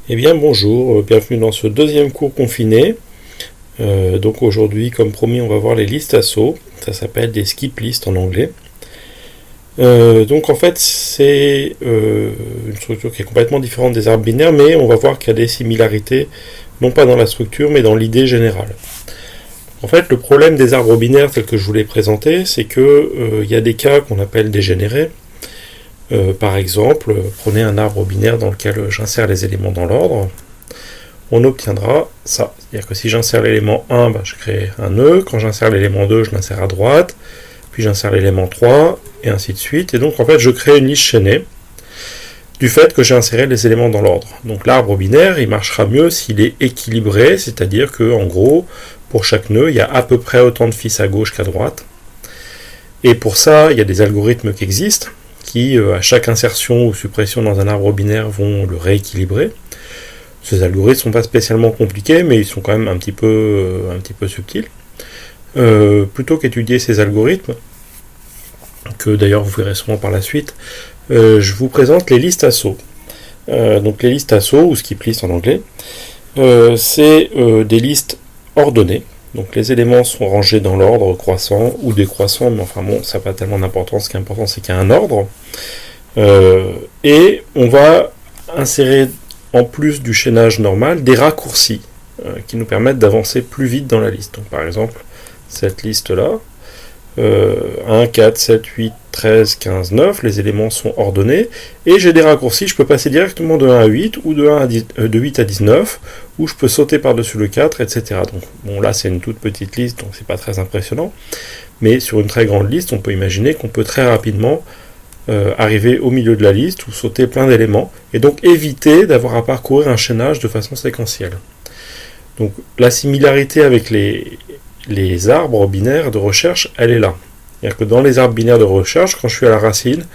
Eh bien bonjour, bienvenue dans ce deuxième cours confiné. Donc aujourd'hui, comme promis, on va voir les listes assaut. Ça s'appelle des skip lists en anglais. Donc en fait, c'est une structure qui est complètement différente des arbres binaires, mais on va voir qu'il y a des similarités, non pas dans la structure, mais dans l'idée générale. En fait, le problème des arbres binaires tels que je vous l'ai présenté, c'est que il y a des cas qu'on appelle dégénérés. Par exemple, prenez un arbre binaire dans lequel j'insère les éléments dans l'ordre. On obtiendra ça. C'est-à-dire que si j'insère l'élément 1, je crée un nœud. Quand j'insère l'élément 2, je l'insère à droite. Puis j'insère l'élément 3, et ainsi de suite. Et donc, en fait, je crée une liste chaînée du fait que j'ai inséré les éléments dans l'ordre. Donc, l'arbre binaire, il marchera mieux s'il est équilibré, c'est-à-dire que, en gros, pour chaque nœud, il y a à peu près autant de fils à gauche qu'à droite. Et pour ça, il y a des algorithmes qui existent, qui, à chaque insertion ou suppression dans un arbre binaire, vont le rééquilibrer. Ces algorithmes ne sont pas spécialement compliqués, mais ils sont quand même un petit peu subtils. Plutôt qu'étudier ces algorithmes, que d'ailleurs vous verrez souvent par la suite, je vous présente les listes assaut. Donc les listes assaut, ou skip list en anglais, c'est des listes ordonnées. Donc les éléments sont rangés dans l'ordre croissant ou décroissant, mais enfin bon, ça n'a pas tellement d'importance. Ce qui est important, c'est qu'il y a un ordre. Et on va insérer, en plus du chaînage normal, des raccourcis qui nous permettent d'avancer plus vite dans la liste. Donc par exemple, cette liste-là, 1, 4, 7, 8, 13, 15, 9, les éléments sont ordonnés, et j'ai des raccourcis, je peux passer directement de 1 à 8, ou de 8 à 19, ou je peux sauter par-dessus le 4, etc. Donc, bon, là c'est une toute petite liste, donc c'est pas très impressionnant, mais sur une très grande liste, on peut imaginer qu'on peut très rapidement arriver au milieu de la liste, ou sauter plein d'éléments, et donc éviter d'avoir à parcourir un chaînage de façon séquentielle. Donc la similarité avec les arbres binaires de recherche, elle est là. C'est-à-dire que dans les arbres binaires de recherche, quand je suis à la racine,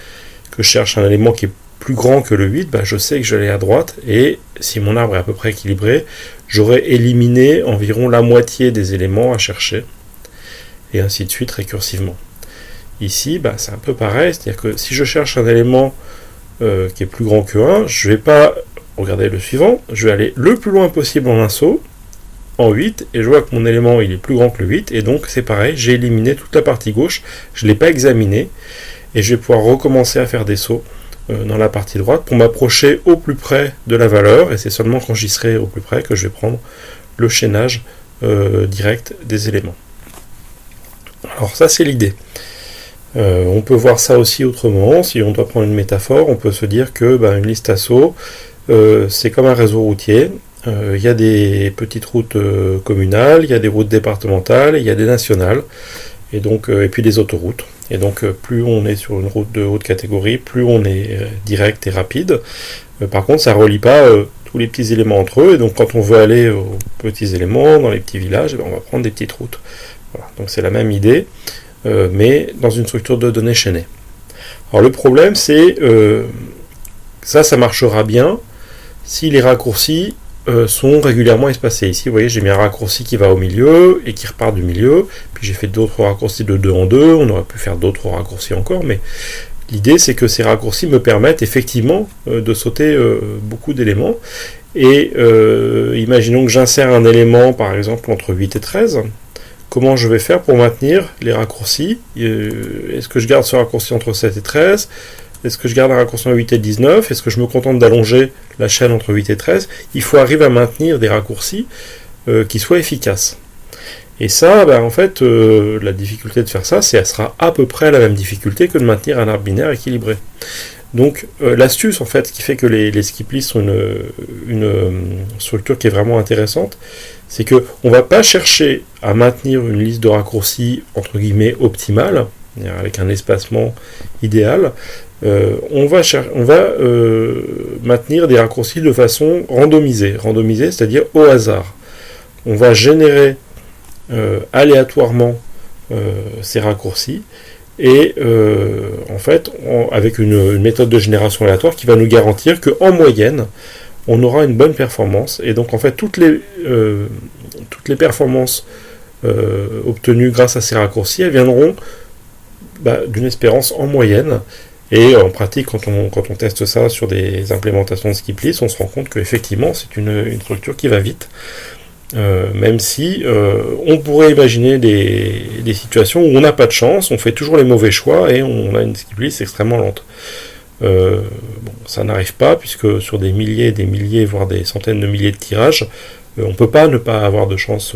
que je cherche un élément qui est plus grand que le 8, je sais que je vais aller à droite, et si mon arbre est à peu près équilibré, j'aurai éliminé environ la moitié des éléments à chercher, et ainsi de suite récursivement. Ici, c'est un peu pareil, c'est-à-dire que si je cherche un élément qui est plus grand que 1, je ne vais pas regarder le suivant, je vais aller le plus loin possible en un saut, en 8, et je vois que mon élément il est plus grand que le 8, et donc c'est pareil, j'ai éliminé toute la partie gauche, je ne l'ai pas examiné, et je vais pouvoir recommencer à faire des sauts dans la partie droite pour m'approcher au plus près de la valeur, et c'est seulement quand j'y serai au plus près que je vais prendre le chaînage direct des éléments. Alors ça c'est l'idée. On peut voir ça aussi autrement, si on doit prendre une métaphore, on peut se dire que une liste assaut, c'est comme un réseau routier. Il y a des petites routes communales, il y a des routes départementales, il y a des nationales, et puis des autoroutes. Et donc plus on est sur une route de haute catégorie, plus on est direct et rapide. Par contre, ça ne relie pas tous les petits éléments entre eux, et donc quand on veut aller aux petits éléments, dans les petits villages, on va prendre des petites routes. Voilà. Donc c'est la même idée, mais dans une structure de données chaînée. Alors le problème, c'est ça marchera bien si les raccourcis sont régulièrement espacés. Ici, vous voyez, j'ai mis un raccourci qui va au milieu et qui repart du milieu, puis j'ai fait d'autres raccourcis de 2 en 2, on aurait pu faire d'autres raccourcis encore, mais l'idée c'est que ces raccourcis me permettent effectivement de sauter beaucoup d'éléments, et imaginons que j'insère un élément par exemple entre 8 et 13, comment je vais faire pour maintenir les raccourcis? Est-ce que je garde ce raccourci entre 7 et 13? Est-ce que je garde un raccourci entre 8 et 19? Est-ce que je me contente d'allonger la chaîne entre 8 et 13? Il faut arriver à maintenir des raccourcis qui soient efficaces. Et ça, en fait, la difficulté de faire ça, elle sera à peu près la même difficulté que de maintenir un arbre binaire équilibré. Donc l'astuce, en fait, qui fait que les skip lists sont une structure qui est vraiment intéressante, c'est qu'on ne va pas maintenir une liste de raccourcis, entre guillemets, optimale, avec un espacement idéal. On va maintenir des raccourcis de façon randomisée, c'est-à-dire au hasard. On va générer aléatoirement ces raccourcis, et en fait, avec une méthode de génération aléatoire qui va nous garantir qu'en moyenne, on aura une bonne performance, et donc en fait toutes les performances obtenues grâce à ces raccourcis, elles viendront d'une espérance en moyenne, Et en pratique, quand on teste ça sur des implémentations de skip list, on se rend compte qu'effectivement c'est une structure qui va vite. Même si on pourrait imaginer des situations où on n'a pas de chance, on fait toujours les mauvais choix et on a une skip list extrêmement lente. Ça n'arrive pas, puisque sur des milliers, des milliers, voire des centaines de milliers de tirages, on ne peut pas ne pas avoir de chance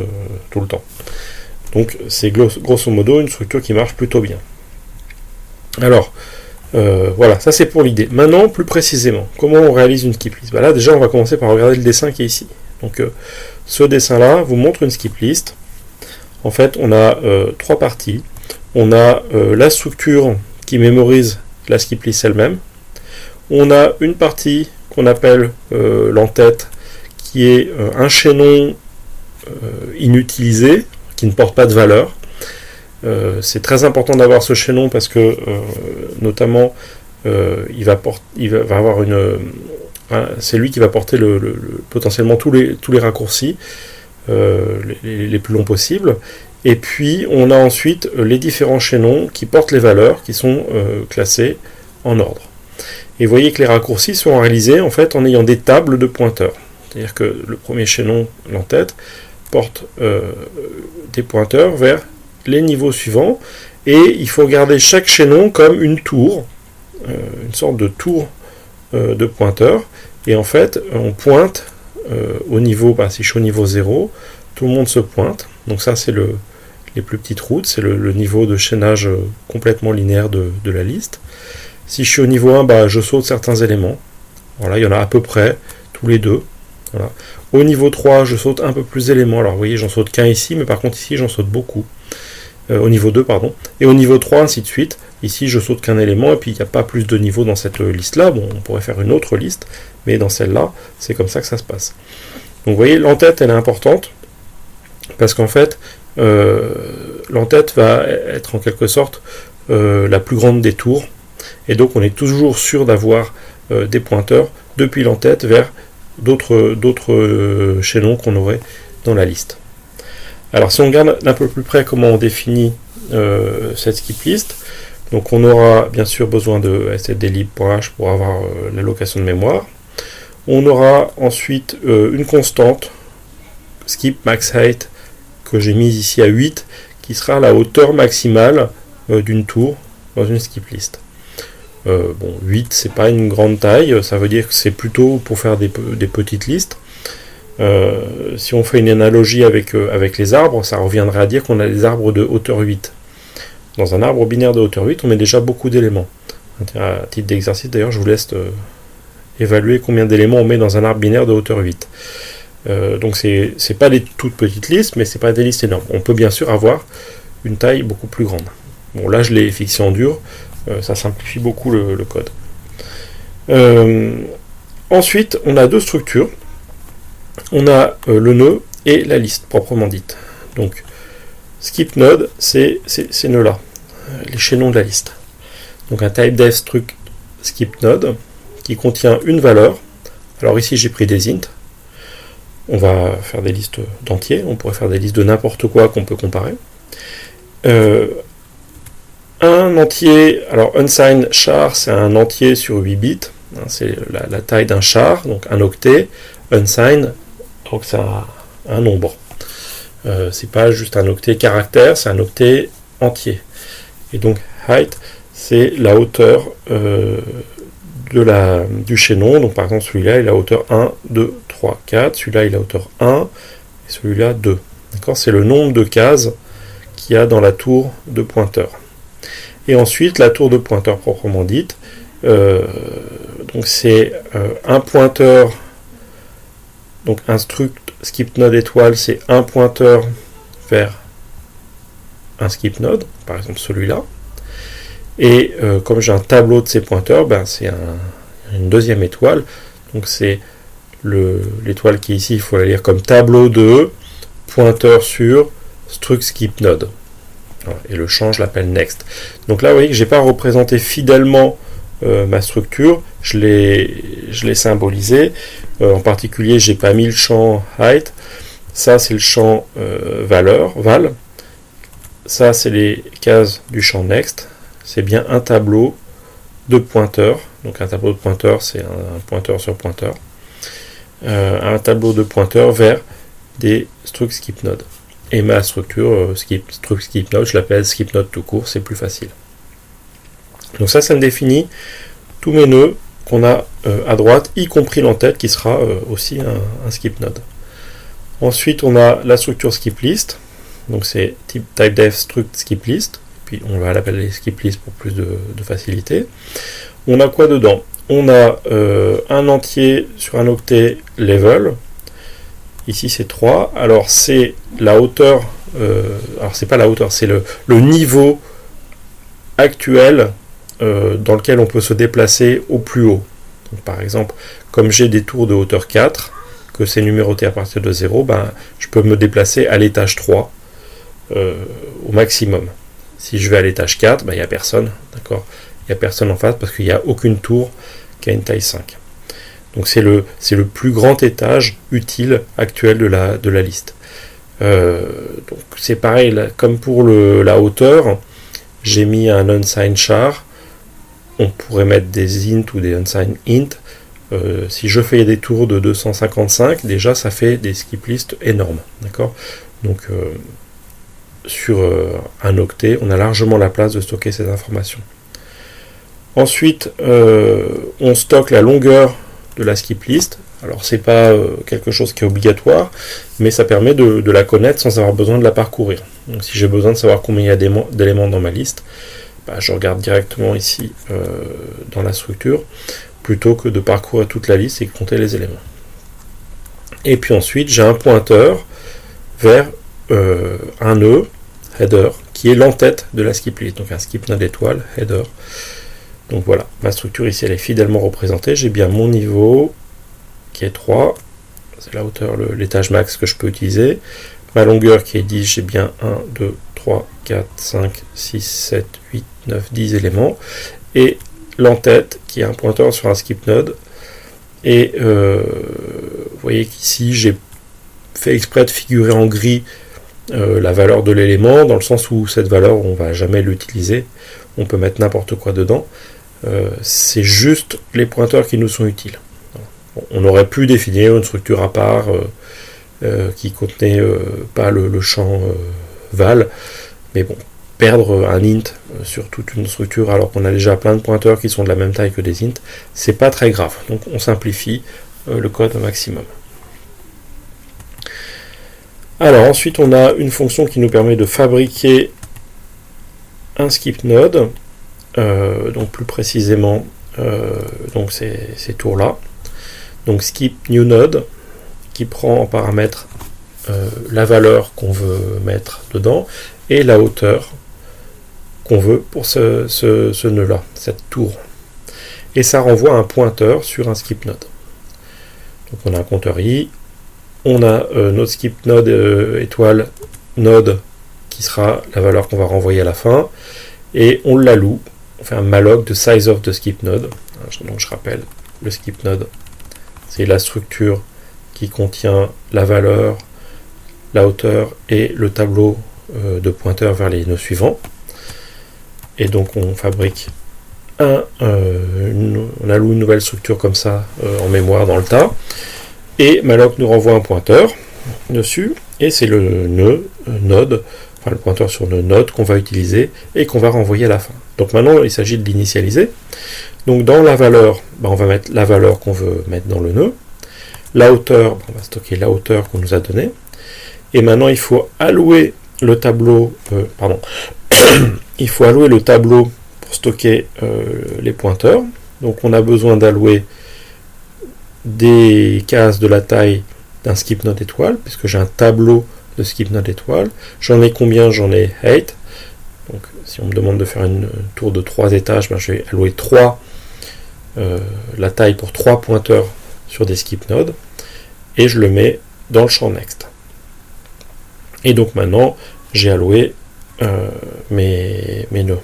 tout le temps. Donc c'est grosso modo une structure qui marche plutôt bien. Alors, voilà, ça c'est pour l'idée. Maintenant, plus précisément, comment on réalise une skip list ? Là déjà on va commencer par regarder le dessin qui est ici. Donc ce dessin-là vous montre une skip list. En fait, on a trois parties. On a la structure qui mémorise la skip list elle-même. On a une partie qu'on appelle l'entête, qui est un chaînon inutilisé, qui ne porte pas de valeur. C'est très important d'avoir ce chaînon parce que, notamment, il va avoir c'est lui qui va porter potentiellement tous les raccourcis les plus longs possibles. Et puis on a ensuite les différents chaînons qui portent les valeurs qui sont classées en ordre. Et vous voyez que les raccourcis sont réalisés en fait en ayant des tables de pointeurs. C'est-à-dire que le premier chaînon, l'entête, porte des pointeurs vers les niveaux suivants, et il faut regarder chaque chaînon comme une tour, une sorte de tour de pointeur, et en fait on pointe au niveau, si je suis au niveau 0, tout le monde se pointe, donc ça c'est les plus petites routes, c'est le niveau de chaînage complètement linéaire de la liste. Si je suis au niveau 1, je saute certains éléments, voilà, il y en a à peu près tous les deux. Voilà. Au niveau 3, je saute un peu plus d'éléments, alors vous voyez j'en saute qu'un ici, mais par contre ici j'en saute beaucoup. Au niveau 2, pardon, et au niveau 3, ainsi de suite. Ici, je saute qu'un élément, et puis il n'y a pas plus de niveaux dans cette liste-là. Bon, on pourrait faire une autre liste, mais dans celle-là, c'est comme ça que ça se passe. Donc vous voyez, l'entête, elle est importante, parce qu'en fait, l'entête va être en quelque sorte la plus grande des tours, et donc on est toujours sûr d'avoir des pointeurs depuis l'entête vers d'autres chaînons qu'on aurait dans la liste. Alors si on regarde d'un peu plus près comment on définit cette skip list, donc on aura bien sûr besoin de stdlib.h pour avoir l'allocation de mémoire. On aura ensuite une constante, skip max height, que j'ai mise ici à 8, qui sera la hauteur maximale d'une tour dans une skip list. 8 c'est pas une grande taille, ça veut dire que c'est plutôt pour faire des petites listes. Si on fait une analogie avec les arbres, ça reviendrait à dire qu'on a des arbres de hauteur 8. Dans un arbre binaire de hauteur 8, on met déjà beaucoup d'éléments. À titre d'exercice, d'ailleurs, je vous laisse évaluer combien d'éléments on met dans un arbre binaire de hauteur 8. Donc c'est pas des toutes petites listes, mais c'est pas des listes énormes. On peut bien sûr avoir une taille beaucoup plus grande. Bon, là je l'ai fixé en dur, ça simplifie beaucoup le code. Ensuite, on a deux structures. On a le nœud et la liste proprement dite. Donc, skip node, c'est ces nœuds-là, les chaînons de la liste. Donc un type-def struct skip node qui contient une valeur. Alors ici j'ai pris des int. On va faire des listes d'entiers. On pourrait faire des listes de n'importe quoi qu'on peut comparer. Un entier, alors unsigned char, c'est un entier sur 8 bits. C'est la taille d'un char, donc un octet. Unsigned, donc c'est un nombre. C'est pas juste un octet caractère, c'est un octet entier. Et donc height, c'est la hauteur du chaînon. Donc par exemple celui-là il a hauteur 1, 2, 3, 4, celui-là il a hauteur 1, et celui-là 2. D'accord ? C'est le nombre de cases qu'il y a dans la tour de pointeur. Et ensuite la tour de pointeur proprement dite, donc c'est un pointeur, donc un struct skip node étoile, c'est un pointeur vers un skip node, par exemple celui-là. Et comme j'ai un tableau de ces pointeurs, c'est une deuxième étoile. Donc c'est l'étoile qui est ici, il faut la lire comme tableau de pointeur sur struct skip node. Voilà, et le champ, je l'appelle next. Donc là, vous voyez que je n'ai pas représenté fidèlement ma structure, je l'ai symbolisé. En particulier, j'ai pas mis le champ height. Ça, c'est le champ valeur, val. Ça, c'est les cases du champ next. C'est bien un tableau de pointeurs. Donc un tableau de pointeurs, c'est un pointeur sur pointeur. Un tableau de pointeurs vers des struct skip node. Et ma structure struct skip node, je l'appelle skip node tout court, c'est plus facile. Donc ça me définit tous mes nœuds qu'on a à droite, y compris l'entête qui sera aussi un skip node. Ensuite, on a la structure skip list. Donc c'est typedef struct skip list. Puis on va l'appeler skip list pour plus de facilité. On a quoi dedans? On a un entier sur un octet level. Ici c'est 3. Alors c'est la hauteur. Alors c'est pas la hauteur, c'est le niveau actuel dans lequel on peut se déplacer au plus haut. Donc, par exemple, comme j'ai des tours de hauteur 4, que c'est numéroté à partir de 0, ben, je peux me déplacer à l'étage 3 au maximum. Si je vais à l'étage 4, il n'y a personne, d'accord? Il n'y a personne en face parce qu'il n'y a aucune tour qui a une taille 5. Donc c'est le plus grand étage utile actuel de la liste. Donc c'est pareil, là, comme pour la hauteur, j'ai mis un unsigned char. On pourrait mettre des int ou des unsigned int. Si je fais des tours de 255, déjà ça fait des skip lists énormes, d'accord? Donc sur un octet, on a largement la place de stocker ces informations. Ensuite, on stocke la longueur de la skip list. Alors c'est pas quelque chose qui est obligatoire, mais ça permet de la connaître sans avoir besoin de la parcourir. Donc si j'ai besoin de savoir combien il y a d'éléments dans ma liste, je regarde directement ici dans la structure, plutôt que de parcourir toute la liste et compter les éléments. Et puis ensuite, j'ai un pointeur vers un nœud, header, qui est l'entête de la skip list. Donc un skip node étoile, header. Donc voilà, ma structure ici, elle est fidèlement représentée. J'ai bien mon niveau, qui est 3. C'est la hauteur, l'étage max que je peux utiliser. Ma longueur qui est 10, j'ai bien 1, 2, 3, 4, 5, 6, 7, 8, 9, 10 éléments. Et l'entête, qui est un pointeur sur un skip node. Et vous voyez qu'ici, j'ai fait exprès de figurer en gris la valeur de l'élément, dans le sens où cette valeur, on ne va jamais l'utiliser. On peut mettre n'importe quoi dedans. C'est juste les pointeurs qui nous sont utiles. On aurait pu définir une structure à part qui contenait pas le champ val, mais bon, perdre un int sur toute une structure alors qu'on a déjà plein de pointeurs qui sont de la même taille que des int, c'est pas très grave. Donc on simplifie le code au maximum. Alors ensuite on a une fonction qui nous permet de fabriquer un skip node, donc plus précisément donc ces tours là. Donc skip new node qui prend en paramètre la valeur qu'on veut mettre dedans et la hauteur qu'on veut pour ce nœud là, cette tour. Et ça renvoie un pointeur sur un skip node. Donc on a un compteur i, on a notre skip node étoile node qui sera la valeur qu'on va renvoyer à la fin, et on l'alloue, on fait un malloc de size of the skip node. Donc je rappelle, le skip node, c'est la structure qui contient la valeur, la hauteur et le tableau de pointeurs vers les nœuds suivants. Et donc on fabrique on alloue une nouvelle structure comme ça en mémoire dans le tas, et malloc nous renvoie un pointeur dessus, et c'est le nœud node, enfin le pointeur sur le node qu'on va utiliser et qu'on va renvoyer à la fin. Donc maintenant il s'agit de l'initialiser. Donc dans la valeur, on va mettre la valeur qu'on veut mettre dans le nœud. La hauteur, on va stocker la hauteur qu'on nous a donnée. Et maintenant il faut allouer le tableau, il faut allouer le tableau pour stocker les pointeurs. Donc on a besoin d'allouer des cases de la taille d'un skip node étoile, puisque j'ai un tableau de skip node étoile. J'en ai combien? J'en ai 8. Donc si on me demande de faire une tour de 3 étages, je vais allouer 3, la taille pour 3 pointeurs sur des skip nodes, et je le mets dans le champ next. Et donc maintenant j'ai alloué mes nœuds,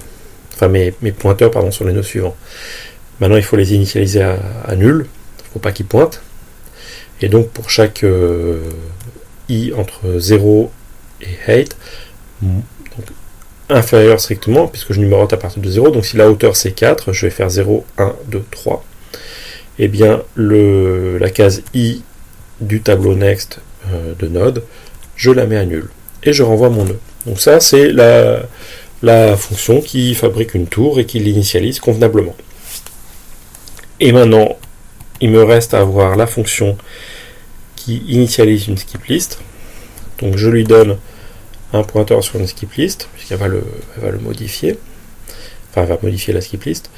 enfin mes pointeurs sur les nœuds suivants. Maintenant il faut les initialiser à nul, il ne faut pas qu'ils pointent. Et donc pour chaque i entre 0 et 8, donc inférieur strictement, puisque je numérote à partir de 0, donc si la hauteur c'est 4, je vais faire 0, 1, 2, 3, et bien la case I du tableau next de node, je la mets à nul, et je renvoie mon nœud. Donc ça c'est la fonction qui fabrique une tour et qui l'initialise convenablement. Et maintenant, il me reste à avoir la fonction qui initialise une skip list. Donc je lui donne un pointeur sur une skip list, puisqu'elle va le modifier. Enfin, elle va modifier la skip list.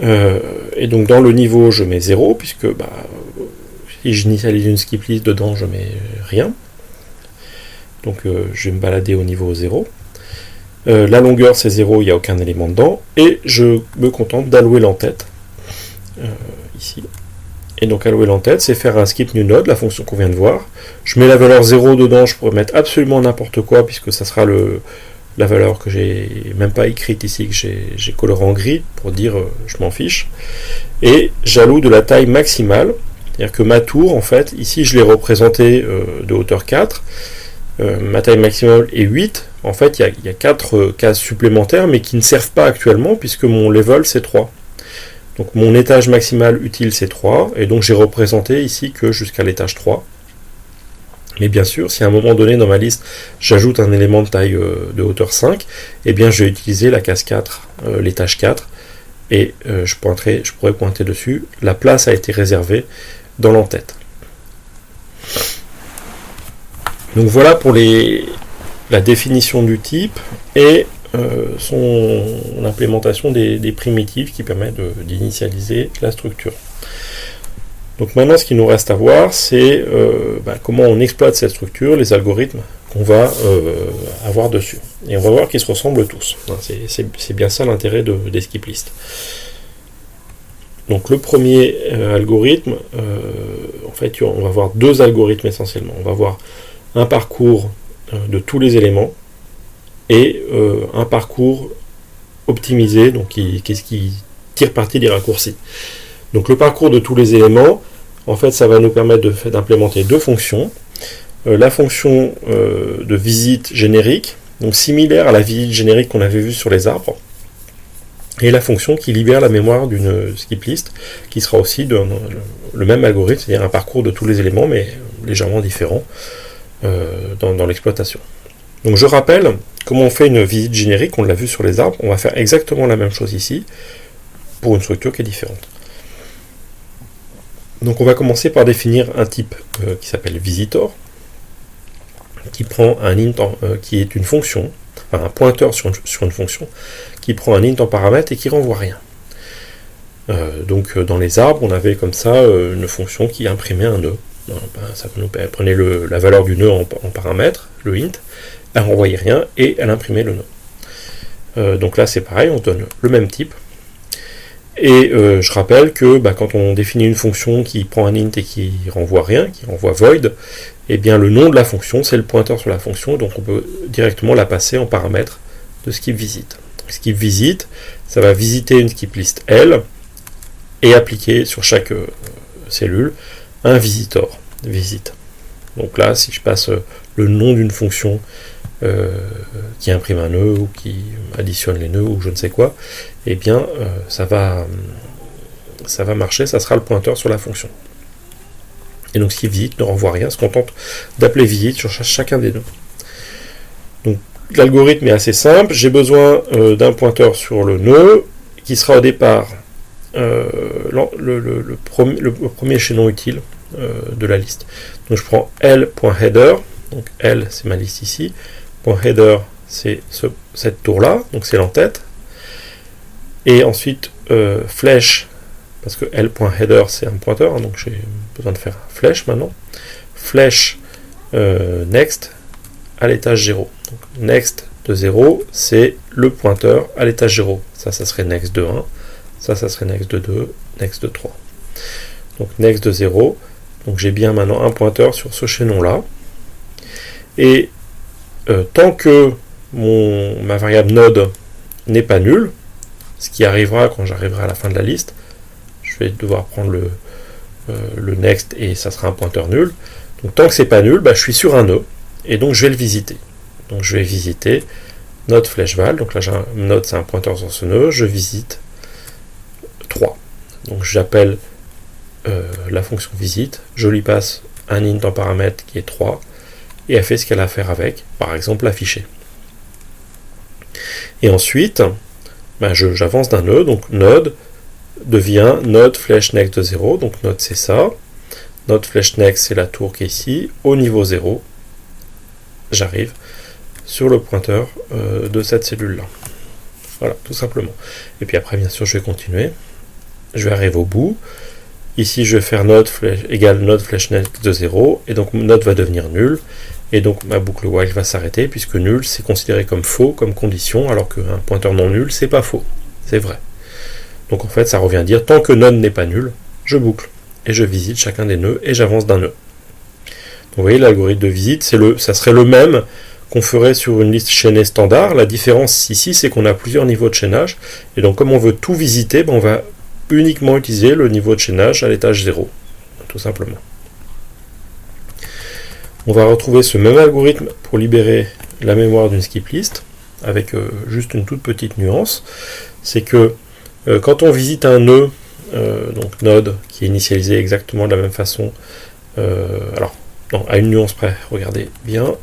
Et donc dans le niveau, je mets 0, puisque si j'initialise une skip list dedans, je mets rien. Donc je vais me balader au niveau 0. La longueur c'est 0, il n'y a aucun élément dedans. Et je me contente d'allouer l'entête. Ici. Et donc allouer l'entête, c'est faire un skip new node, la fonction qu'on vient de voir. Je mets la valeur 0 dedans, je pourrais mettre absolument n'importe quoi, puisque ça sera la valeur que j'ai même pas écrite ici, que j'ai coloré en gris, pour dire je m'en fiche. Et j'alloue de la taille maximale, c'est-à-dire que ma tour, en fait, ici je l'ai représentée de hauteur 4, ma taille maximale est 8, en fait il y a 4 cases supplémentaires, mais qui ne servent pas actuellement, puisque mon level c'est 3. Donc mon étage maximal utile c'est 3, et donc j'ai représenté ici que jusqu'à l'étage 3. Mais bien sûr, si à un moment donné dans ma liste, j'ajoute un élément de taille de hauteur 5, eh bien je vais utiliser la case 4, l'étage 4, et je pourrais pointer dessus. La place a été réservée dans l'entête. Donc voilà pour la définition du type et son implémentation des primitives qui permettent d'initialiser la structure. Donc maintenant, ce qu'il nous reste à voir, c'est comment on exploite cette structure, les algorithmes qu'on va avoir dessus. Et on va voir qu'ils se ressemblent tous. C'est bien ça l'intérêt des skip lists. Donc le premier algorithme, en fait, on va voir deux algorithmes essentiellement. On va voir un parcours de tous les éléments et un parcours optimisé, donc qui tire parti des raccourcis. Donc le parcours de tous les éléments, en fait, ça va nous permettre d'implémenter deux fonctions. La fonction de visite générique, donc similaire à la visite générique qu'on avait vue sur les arbres, et la fonction qui libère la mémoire d'une skip list, qui sera aussi le même algorithme, c'est-à-dire un parcours de tous les éléments, mais légèrement différent dans l'exploitation. Donc je rappelle comment on fait une visite générique, on l'a vu sur les arbres, on va faire exactement la même chose ici, pour une structure qui est différente. Donc on va commencer par définir un type qui s'appelle visitor, qui prend un int qui est une fonction, enfin un pointeur sur une fonction, qui prend un int en paramètre et qui renvoie rien. Donc dans les arbres, on avait comme ça une fonction qui imprimait un nœud. Ça prenait la valeur du nœud en paramètre, le int, elle renvoyait rien et elle imprimait le nœud. Donc là c'est pareil, on donne le même type. Et je rappelle que quand on définit une fonction qui prend un int et qui renvoie rien, qui renvoie void, eh bien le nom de la fonction c'est le pointeur sur la fonction, donc on peut directement la passer en paramètre de skip visit. Skip visit, ça va visiter une skip list L et appliquer sur chaque cellule un visitor, visite. Donc là, si je passe le nom d'une fonction qui imprime un nœud ou qui additionne les nœuds ou je ne sais quoi, eh bien ça va marcher, ça sera le pointeur sur la fonction. Et donc skip visit ne renvoie rien, se contente d'appeler visite sur chacun des nœuds. Donc l'algorithme est assez simple, j'ai besoin d'un pointeur sur le nœud qui sera au départ le premier chaînon utile de la liste. Donc je prends L.header, donc L c'est ma liste ici, .header c'est cette tour là, donc c'est l'entête, et ensuite flèche, parce que L.header c'est un pointeur, hein, donc j'ai besoin de faire flèche maintenant, flèche next à l'étage 0. Donc next de 0 c'est le pointeur à l'étage 0, ça serait next de 1, ça serait next de 2, next de 3. Donc next de 0, donc j'ai bien maintenant un pointeur sur ce chaînon là, et tant que ma variable node n'est pas nulle, ce qui arrivera quand j'arriverai à la fin de la liste, je vais devoir prendre le next et ça sera un pointeur nul. Donc tant que c'est pas nul, je suis sur un nœud et donc je vais le visiter. Donc je vais visiter node flèche val, donc là j'ai un node, c'est un pointeur sur ce nœud, je visite 3. Donc j'appelle la fonction visite, je lui passe un int en paramètre qui est 3, et elle fait ce qu'elle a à faire avec, par exemple l'afficher. Et ensuite, j'avance d'un nœud, donc node devient node flèche next de 0, donc node c'est ça, node flèche next c'est la tour qui est ici, au niveau 0, j'arrive sur le pointeur de cette cellule-là. Voilà, tout simplement. Et puis après, bien sûr, je vais continuer. Je vais arriver au bout. Ici, je vais faire node flèche égale node flèche next de 0, et donc node va devenir nul, et donc ma boucle while va s'arrêter, puisque nul, c'est considéré comme faux, comme condition, alors qu'un pointeur non nul, c'est pas faux. C'est vrai. Donc en fait, ça revient à dire, tant que node n'est pas nul, je boucle, et je visite chacun des nœuds, et j'avance d'un nœud. Donc vous voyez, l'algorithme de visite, ça serait le même qu'on ferait sur une liste chaînée standard. La différence ici, c'est qu'on a plusieurs niveaux de chaînage, et donc comme on veut tout visiter, on va uniquement utiliser le niveau de chaînage à l'étage 0, tout simplement. On va retrouver ce même algorithme pour libérer la mémoire d'une skip list, avec juste une toute petite nuance, c'est que quand on visite un nœud, donc node, qui est initialisé exactement de la même façon, à une nuance près, regardez bien,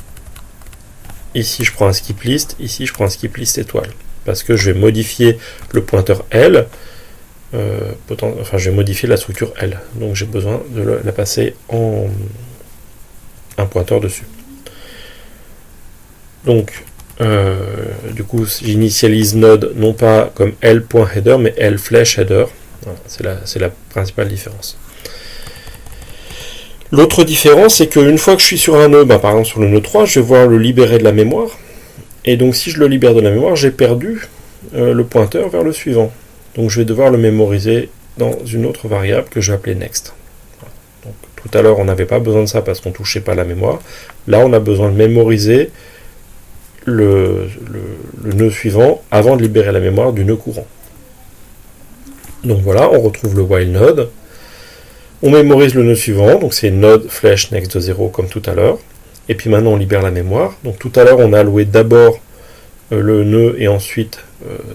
ici je prends un skip list, ici je prends un skip list étoile, parce que je vais modifier le pointeur L, je vais modifier la structure L, donc j'ai besoin de la passer en un pointeur dessus. Donc, du coup, j'initialise node non pas comme L.header, mais L flèche header. Voilà, c'est la principale différence. L'autre différence, c'est qu'une fois que je suis sur un nœud, par exemple sur le nœud 3, je vais voir le libérer de la mémoire. Et donc, si je le libère de la mémoire, j'ai perdu le pointeur vers le suivant. Donc, je vais devoir le mémoriser dans une autre variable que je vais appeler next. Donc, tout à l'heure, on n'avait pas besoin de ça parce qu'on ne touchait pas la mémoire. Là, on a besoin de mémoriser le nœud suivant avant de libérer la mémoire du nœud courant. Donc voilà, on retrouve le while node. On mémorise le nœud suivant, donc c'est node flèche next de 0 comme tout à l'heure. Et puis maintenant, on libère la mémoire. Donc tout à l'heure, on a alloué d'abord le nœud et ensuite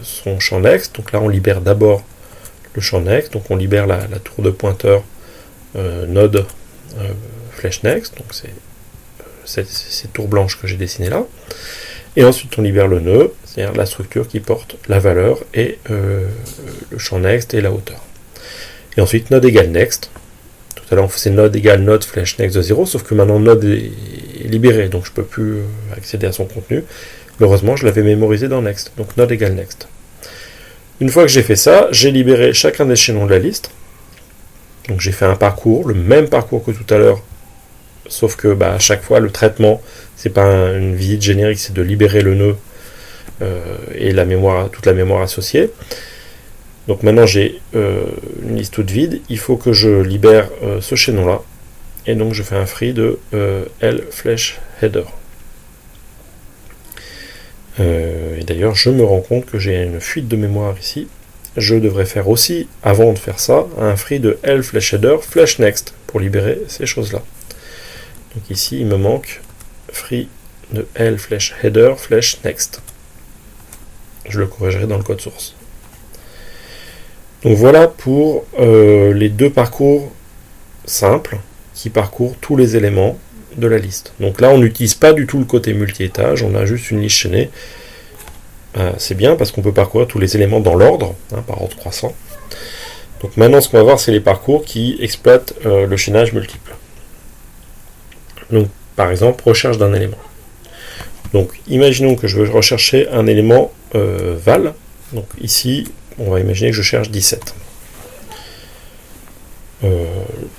son champ next. Donc là, on libère d'abord le champ next. Donc on libère la tour de pointeur node flèche next. Donc c'est cette tour blanche que j'ai dessinée là. Et ensuite, on libère le nœud, c'est-à-dire la structure qui porte la valeur et le champ next et la hauteur. Et ensuite, node égale next. Tout à l'heure, on faisait node égale node flèche next de 0, sauf que maintenant, node est libéré, donc je ne peux plus accéder à son contenu. Heureusement, je l'avais mémorisé dans next, donc node égale next. Une fois que j'ai fait ça, j'ai libéré chacun des chaînons de la liste. Donc j'ai fait un parcours, le même parcours que tout à l'heure, sauf que à chaque fois, le traitement, c'est pas une visite générique, c'est de libérer le nœud et la mémoire, toute la mémoire associée. Donc maintenant j'ai une liste toute vide, il faut que je libère ce chaînon-là, et donc je fais un free de L flèche header. Et d'ailleurs, je me rends compte que j'ai une fuite de mémoire ici. Je devrais faire aussi, avant de faire ça, un free de L flèche header flèche next pour libérer ces choses-là. Donc ici, il me manque free de L flèche header flèche next. Je le corrigerai dans le code source. Donc voilà pour les deux parcours simples qui parcourent tous les éléments de la liste. Donc là, on n'utilise pas du tout le côté multi-étage, on a juste une liste chaînée. C'est bien parce qu'on peut parcourir tous les éléments dans l'ordre, par ordre croissant. Donc maintenant, ce qu'on va voir, c'est les parcours qui exploitent le chaînage multiple. Donc, par exemple, recherche d'un élément. Donc, imaginons que je veux rechercher un élément val. Donc ici, on va imaginer que je cherche 17.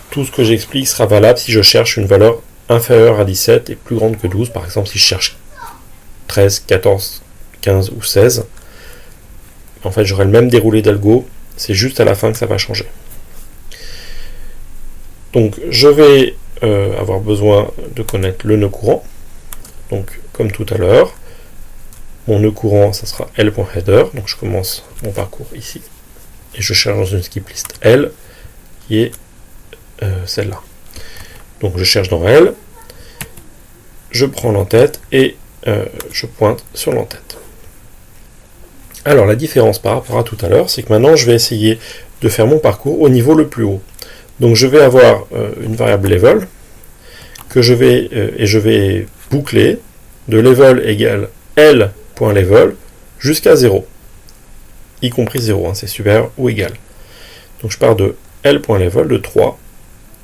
Tout ce que j'explique sera valable si je cherche une valeur inférieure à 17 et plus grande que 12. Par exemple, si je cherche 13, 14, 15 ou 16, en fait, j'aurai le même déroulé d'algo. C'est juste à la fin que ça va changer. Donc, je vais avoir besoin de connaître le nœud courant. Donc, comme tout à l'heure, mon nœud courant, ça sera L.header. Donc, je commence mon parcours ici. Et je cherche dans une skip list L, qui est celle-là. Donc, je cherche dans L. Je prends l'entête et je pointe sur l'entête. Alors la différence par rapport à tout à l'heure, c'est que maintenant je vais essayer de faire mon parcours au niveau le plus haut. Donc je vais avoir une variable level que je vais boucler de level égale l.level jusqu'à 0, y compris 0, hein, c'est supérieur ou égal. Donc je pars de l.level de 3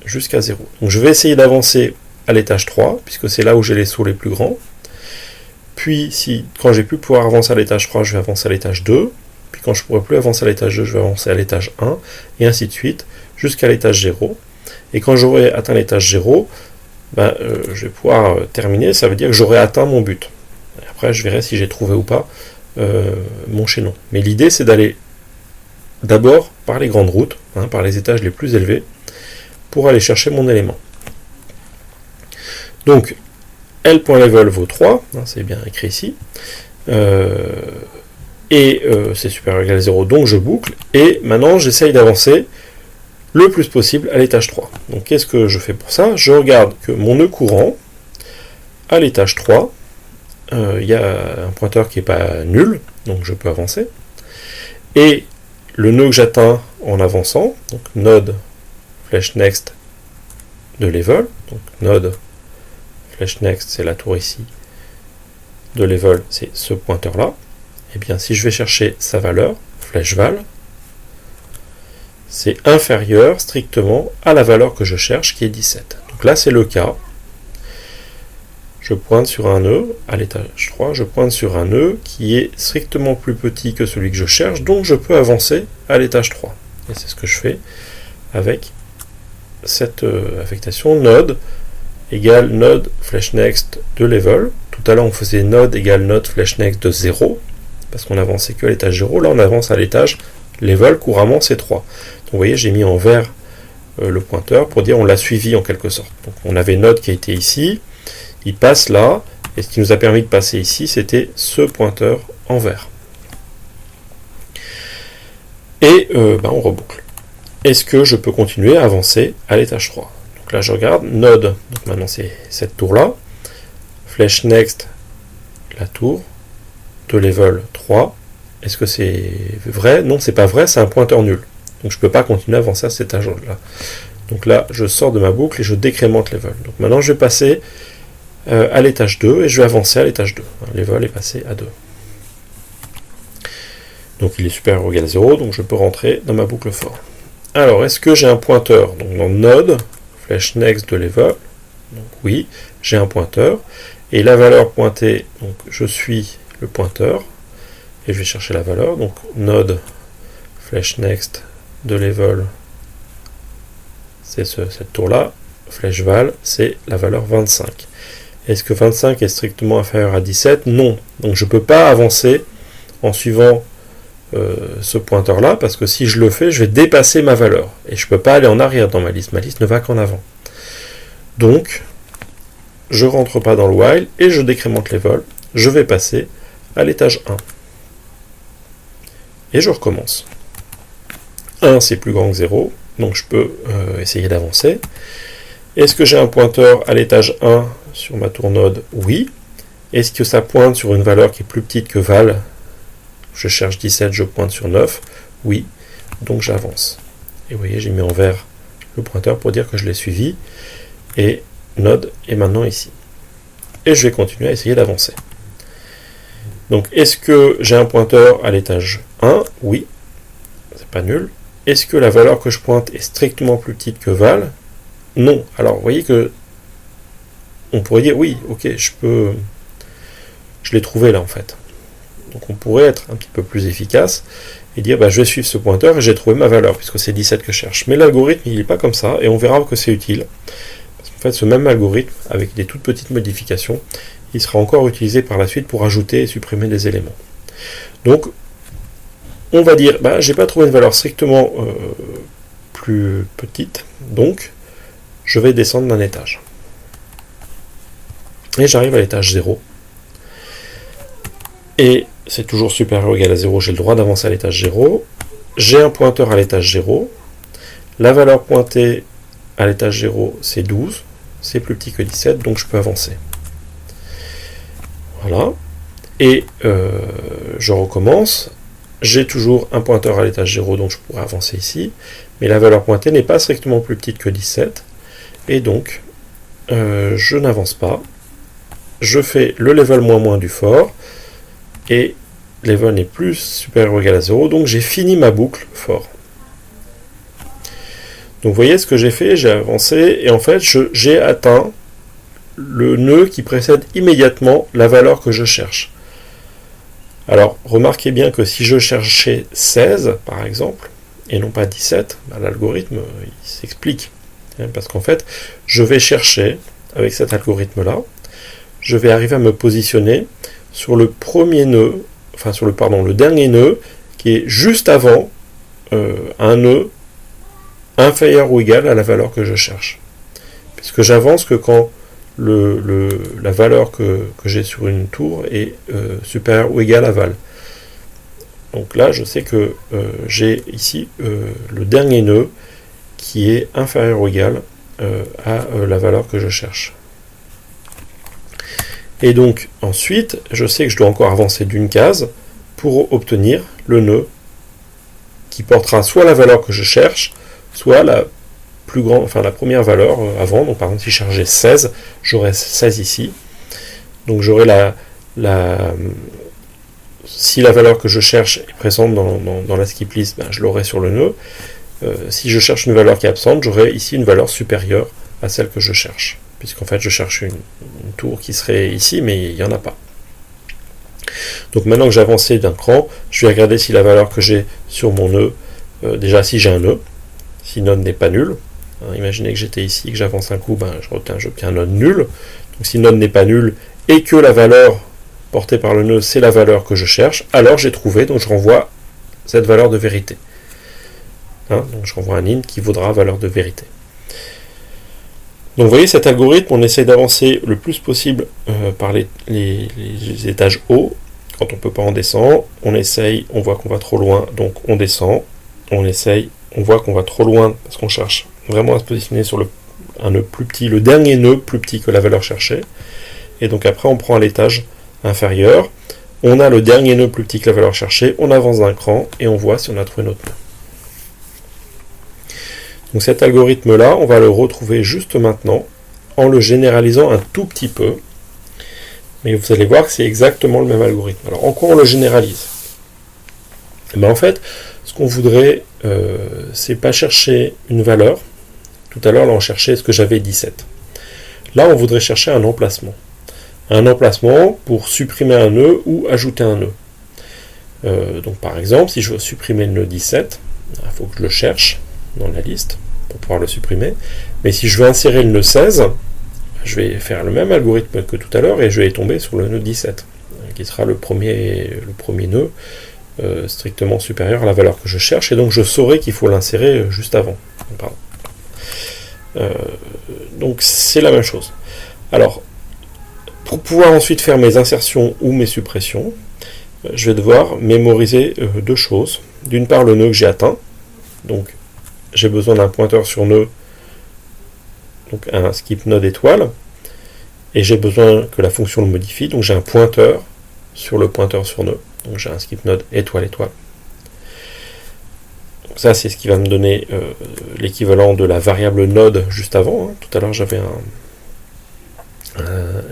jusqu'à 0. Donc je vais essayer d'avancer à l'étage 3, puisque c'est là où j'ai les sauts les plus grands. Puis, quand j'ai pu pouvoir avancer à l'étage 3, je vais avancer à l'étage 2. Puis quand je ne pourrai plus avancer à l'étage 2, je vais avancer à l'étage 1, et ainsi de suite, jusqu'à l'étage 0. Et quand j'aurai atteint l'étage 0, je vais pouvoir terminer, ça veut dire que j'aurai atteint mon but. Et après, je verrai si j'ai trouvé ou pas mon chaînon. Mais l'idée, c'est d'aller d'abord par les grandes routes, hein, par les étages les plus élevés, pour aller chercher mon élément. Donc, l.level vaut 3, hein, c'est bien écrit ici, c'est supérieur ou égal à 0, donc je boucle, et maintenant j'essaye d'avancer le plus possible à l'étage 3. Donc qu'est-ce que je fais pour ça? Je regarde que mon nœud courant, à l'étage 3, il y a un pointeur qui n'est pas nul, donc je peux avancer, et le nœud que j'atteins en avançant, donc node flèche next de level, donc node flèche next c'est la tour ici, de level c'est ce pointeur là, et bien si je vais chercher sa valeur, flèche val, c'est inférieur strictement à la valeur que je cherche qui est 17. Donc là c'est le cas, je pointe sur un nœud, à l'étage 3, je pointe sur un nœud qui est strictement plus petit que celui que je cherche, donc je peux avancer à l'étage 3. Et c'est ce que je fais avec cette affectation node égale node flèche next de level. Tout à l'heure on faisait node égale node flèche next de 0, parce qu'on avançait que à l'étage 0, là on avance à l'étage level, couramment c'est 3. Donc vous voyez, j'ai mis en vert le pointeur pour dire on l'a suivi en quelque sorte. Donc on avait node qui a été ici, il passe là, et ce qui nous a permis de passer ici, c'était ce pointeur en vert. Et on reboucle. Est-ce que je peux continuer à avancer à l'étage 3? Donc là je regarde, node, donc maintenant c'est cette tour-là, flèche next, la tour, de level 3, est-ce que c'est vrai? Non, c'est pas vrai, c'est un pointeur nul. Donc je ne peux pas continuer à avancer à cet étage-là. Donc là, je sors de ma boucle et je décrémente level. Donc maintenant je vais passer à l'étage 2 et je vais avancer à l'étage 2. Level est passé à 2. Donc il est supérieur ou égal à 0, donc je peux rentrer dans ma boucle for. Alors, est-ce que j'ai un pointeur? Donc dans node, flèche next de level, donc oui, j'ai un pointeur, et la valeur pointée, donc je suis le pointeur, et je vais chercher la valeur, donc node, flèche next de level, c'est cette tour-là, flèche val, c'est la valeur 25. Est-ce que 25 est strictement inférieur à 17? Non. Donc je ne peux pas avancer en suivant ce pointeur-là, parce que si je le fais, je vais dépasser ma valeur. Et je ne peux pas aller en arrière dans ma liste. Ma liste ne va qu'en avant. Donc, je ne rentre pas dans le while et je décrémente level. Je vais passer à l'étage 1. Et je recommence. 1, c'est plus grand que 0, donc je peux essayer d'avancer. Est-ce que j'ai un pointeur à l'étage 1 sur ma tour node? Oui. Est-ce que ça pointe sur une valeur qui est plus petite que val? Je cherche 17, je pointe sur 9. Oui. Donc j'avance. Et vous voyez, j'ai mis en vert le pointeur pour dire que je l'ai suivi. Et node est maintenant ici. Et je vais continuer à essayer d'avancer. Donc, est-ce que j'ai un pointeur à l'étage 1? Oui. C'est pas nul. Est-ce que la valeur que je pointe est strictement plus petite que val? Non. Alors, vous voyez que on pourrait dire, oui, ok, je l'ai trouvé là, en fait. Donc, on pourrait être un petit peu plus efficace et dire, je vais suivre ce pointeur et j'ai trouvé ma valeur, puisque c'est 17 que je cherche. Mais l'algorithme, il n'est pas comme ça, et on verra que c'est utile. Parce qu'en fait, ce même algorithme, avec des toutes petites modifications, il sera encore utilisé par la suite pour ajouter et supprimer des éléments. Donc, on va dire, j'ai pas trouvé une valeur strictement plus petite, donc je vais descendre d'un étage. Et j'arrive à l'étage 0. Et c'est toujours supérieur ou égal à 0, j'ai le droit d'avancer à l'étage 0. J'ai un pointeur à l'étage 0. La valeur pointée à l'étage 0, c'est 12. C'est plus petit que 17, donc je peux avancer. Voilà. Et je recommence. j'ai toujours un pointeur à l'étage 0, donc je pourrais avancer ici, mais la valeur pointée n'est pas strictement plus petite que 17, et donc je n'avance pas, je fais le level moins du for, et level n'est plus supérieur ou égal à 0, donc j'ai fini ma boucle for. Donc vous voyez ce que j'ai fait, j'ai avancé, et en fait j'ai atteint le nœud qui précède immédiatement la valeur que je cherche. Alors, remarquez bien que si je cherchais 16, par exemple, et non pas 17, l'algorithme il s'explique. Parce qu'en fait, je vais chercher, avec cet algorithme-là, je vais arriver à me positionner sur le premier nœud, enfin sur le dernier nœud, qui est juste avant un nœud inférieur ou égal à la valeur que je cherche. Puisque j'avance que quand la valeur que j'ai sur une tour est supérieure ou égale à val. Donc là, je sais que j'ai ici le dernier nœud qui est inférieur ou égal à la valeur que je cherche. Et donc, ensuite, je sais que je dois encore avancer d'une case pour obtenir le nœud qui portera soit la valeur que je cherche, soit la première valeur avant. Donc par exemple, si je chargeais 16, j'aurais 16 ici. Donc j'aurai si la valeur que je cherche est présente dans la skip list, je l'aurai sur le nœud. Si je cherche une valeur qui est absente, j'aurai ici une valeur supérieure à celle que je cherche. Puisqu'en fait, je cherche une tour qui serait ici, mais il n'y en a pas. Donc maintenant que j'ai avancé d'un cran, je vais regarder si la valeur que j'ai sur mon nœud, déjà si j'ai un nœud, si node n'est pas nul. Imaginez que j'étais ici, que j'avance un coup, j'obtiens un node nul. Donc si node n'est pas nul et que la valeur portée par le nœud, c'est la valeur que je cherche, alors j'ai trouvé, donc je renvoie cette valeur de vérité. Donc je renvoie un int qui vaudra valeur de vérité. Donc vous voyez, cet algorithme, on essaie d'avancer le plus possible par les étages hauts. Quand on ne peut pas, on descend. On essaye, on voit qu'on va trop loin, donc on descend. On essaye, on voit qu'on va trop loin parce qu'on cherche vraiment à se positionner sur un nœud plus petit, le dernier nœud plus petit que la valeur cherchée. Et donc après, on prend l'étage inférieur. On a le dernier nœud plus petit que la valeur cherchée. On avance d'un cran et on voit si on a trouvé notre nœud. Donc cet algorithme-là, on va le retrouver juste maintenant en le généralisant un tout petit peu. Mais vous allez voir que c'est exactement le même algorithme. Alors en quoi on le généralise ? En fait, ce qu'on voudrait, c'est pas chercher une valeur. Tout à l'heure, là, on cherchait ce que j'avais 17. Là, on voudrait chercher un emplacement. Un emplacement pour supprimer un nœud ou ajouter un nœud. Donc par exemple, si je veux supprimer le nœud 17, il faut que je le cherche dans la liste pour pouvoir le supprimer. Mais si je veux insérer le nœud 16, je vais faire le même algorithme que tout à l'heure et je vais tomber sur le nœud 17, qui sera le premier nœud strictement supérieur à la valeur que je cherche, et donc je saurai qu'il faut l'insérer juste avant. Donc c'est la même chose. Alors, pour pouvoir ensuite faire mes insertions ou mes suppressions, je vais devoir mémoriser deux choses. D'une part, le nœud que j'ai atteint, donc j'ai besoin d'un pointeur sur nœud, donc un skip node étoile, et j'ai besoin que la fonction le modifie, donc j'ai un pointeur sur le pointeur sur nœud, donc j'ai un skip node étoile étoile. Donc ça c'est ce qui va me donner l'équivalent de la variable node juste avant. Tout à l'heure j'avais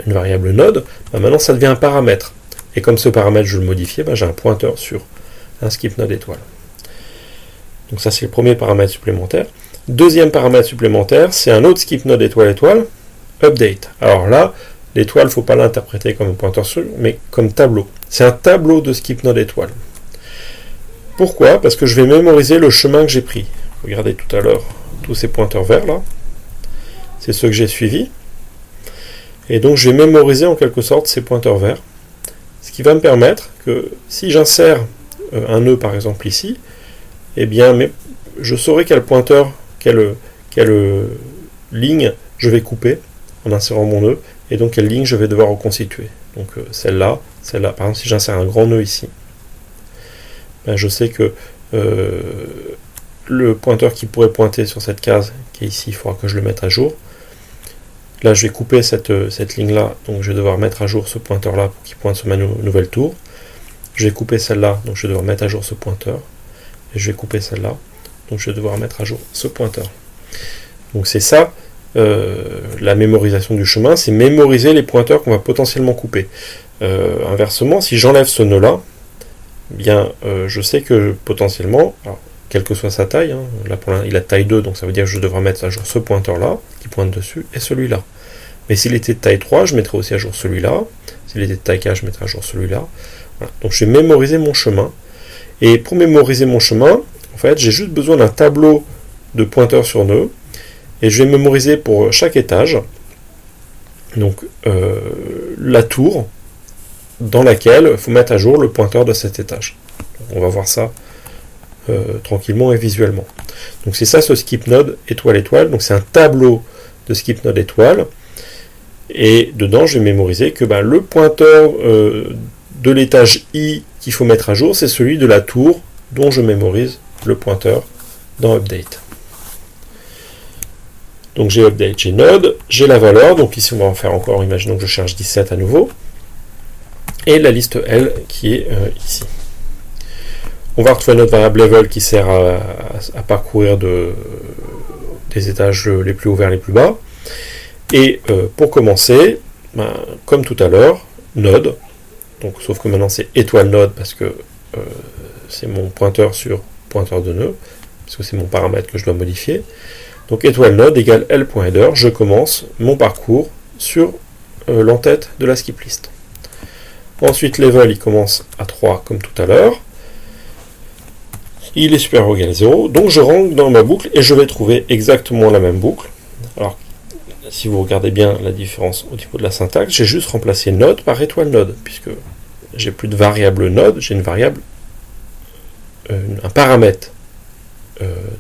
une variable node, maintenant ça devient un paramètre, et comme ce paramètre je le modifiais, j'ai un pointeur sur un skip node étoile. Donc ça c'est le premier paramètre supplémentaire. Deuxième paramètre supplémentaire, c'est un autre skip node étoile étoile, update. Alors là, l'étoile, il ne faut pas l'interpréter comme un pointeur sur, mais comme tableau. C'est un tableau de skip node étoile. Pourquoi ? Parce que je vais mémoriser le chemin que j'ai pris. Regardez tout à l'heure tous ces pointeurs verts là. C'est ceux que j'ai suivis. Et donc je vais mémoriser en quelque sorte ces pointeurs verts. Ce qui va me permettre que si j'insère un nœud par exemple ici, eh bien je saurai quel pointeur, quelle ligne je vais couper en insérant mon nœud, et donc quelle ligne je vais devoir reconstituer. Donc celle-là, par exemple si j'insère un grand nœud ici, je sais que le pointeur qui pourrait pointer sur cette case qui est ici, il faudra que je le mette à jour. Là je vais couper cette ligne-là, donc je vais devoir mettre à jour ce pointeur-là pour qu'il pointe sur ma nouvelle tour. Je vais couper celle-là, donc je vais devoir mettre à jour ce pointeur. Et je vais couper celle-là, donc je vais devoir mettre à jour ce pointeur. Donc c'est ça, la mémorisation du chemin, c'est mémoriser les pointeurs qu'on va potentiellement couper. Inversement, si j'enlève ce nœud-là, bien, je sais que potentiellement, alors, quelle que soit sa taille, hein, là pour il a taille 2, donc ça veut dire que je devrais mettre à jour ce pointeur-là, qui pointe dessus, et celui-là. Mais s'il était de taille 3, je mettrais aussi à jour celui-là. S'il était de taille 4, je mettrais à jour celui-là. Voilà. Donc je vais mémoriser mon chemin. Et pour mémoriser mon chemin, en fait, j'ai juste besoin d'un tableau de pointeurs sur nœud. Et je vais mémoriser pour chaque étage, donc la tour dans laquelle il faut mettre à jour le pointeur de cet étage. Donc, on va voir ça tranquillement et visuellement. Donc c'est ça ce skip node étoile étoile. Donc c'est un tableau de skip node étoile. Et dedans, je vais mémoriser que le pointeur de l'étage I qu'il faut mettre à jour, c'est celui de la tour dont je mémorise le pointeur dans update. Donc j'ai update, j'ai node, j'ai la valeur, donc ici on va en faire encore, imaginons que je cherche 17 à nouveau, et la liste L qui est ici. On va retrouver notre variable level qui sert à parcourir des étages les plus hauts vers les plus bas. Et pour commencer, comme tout à l'heure, node, donc sauf que maintenant c'est étoile node parce que c'est mon pointeur sur pointeur de nœud, parce que c'est mon paramètre que je dois modifier. Donc étoile node égale L.header, je commence mon parcours sur l'entête de la skip list. Ensuite level il commence à 3 comme tout à l'heure. Il est supérieur ou égal à 0, donc je rentre dans ma boucle et je vais trouver exactement la même boucle. Alors si vous regardez bien la différence au niveau de la syntaxe, j'ai juste remplacé node par étoile node, puisque j'ai plus de variable node, j'ai une variable, un paramètre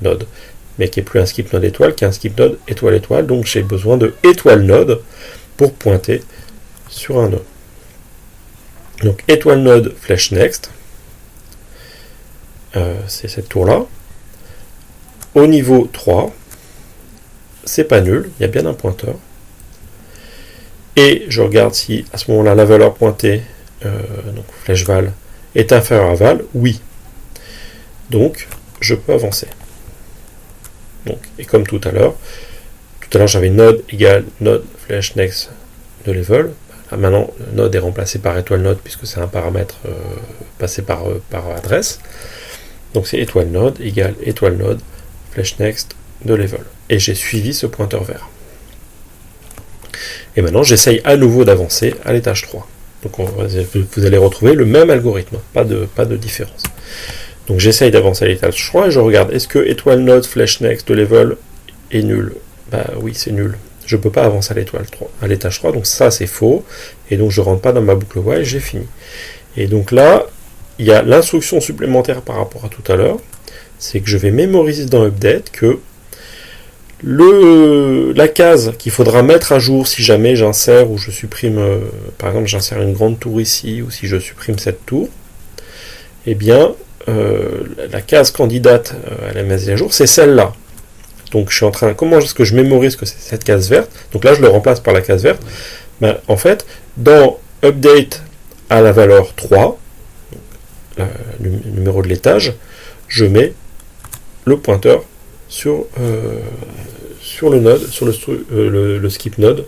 node, mais qui est plus un skip node étoile, qui est un skip node étoile étoile, donc j'ai besoin de étoile node pour pointer sur un nœud. Donc étoile node flèche next, c'est cette tour là. Au niveau 3, c'est pas nul, il y a bien un pointeur. Et je regarde si à ce moment-là la valeur pointée, donc flèche val, est inférieure à val, oui. Donc je peux avancer. Donc, et comme tout à l'heure j'avais node égale node flèche next de level. Là, maintenant node est remplacé par étoile node puisque c'est un paramètre passé par adresse. Donc c'est étoile node égale étoile node flèche next de level. Et j'ai suivi ce pointeur vert. Et maintenant j'essaye à nouveau d'avancer à l'étage 3. Donc vous allez retrouver le même algorithme, pas de différence. Donc j'essaye d'avancer à l'étage 3 et je regarde, est-ce que étoile node flèche next de level est nul? Oui, c'est nul. Je ne peux pas avancer à l'étage 3, donc ça c'est faux. Et donc je ne rentre pas dans ma boucle while et j'ai fini. Et donc là, il y a l'instruction supplémentaire par rapport à tout à l'heure, c'est que je vais mémoriser dans update que la case qu'il faudra mettre à jour si jamais j'insère ou je supprime, par exemple j'insère une grande tour ici, ou si je supprime cette tour, eh bien la case candidate à la mise à jour, c'est celle-là. Donc je suis en train, comment est-ce que je mémorise que c'est cette case verte? Donc là je le remplace par la case verte. En fait, dans update à la valeur 3, le numéro de l'étage, je mets le pointeur sur le node, sur le skip node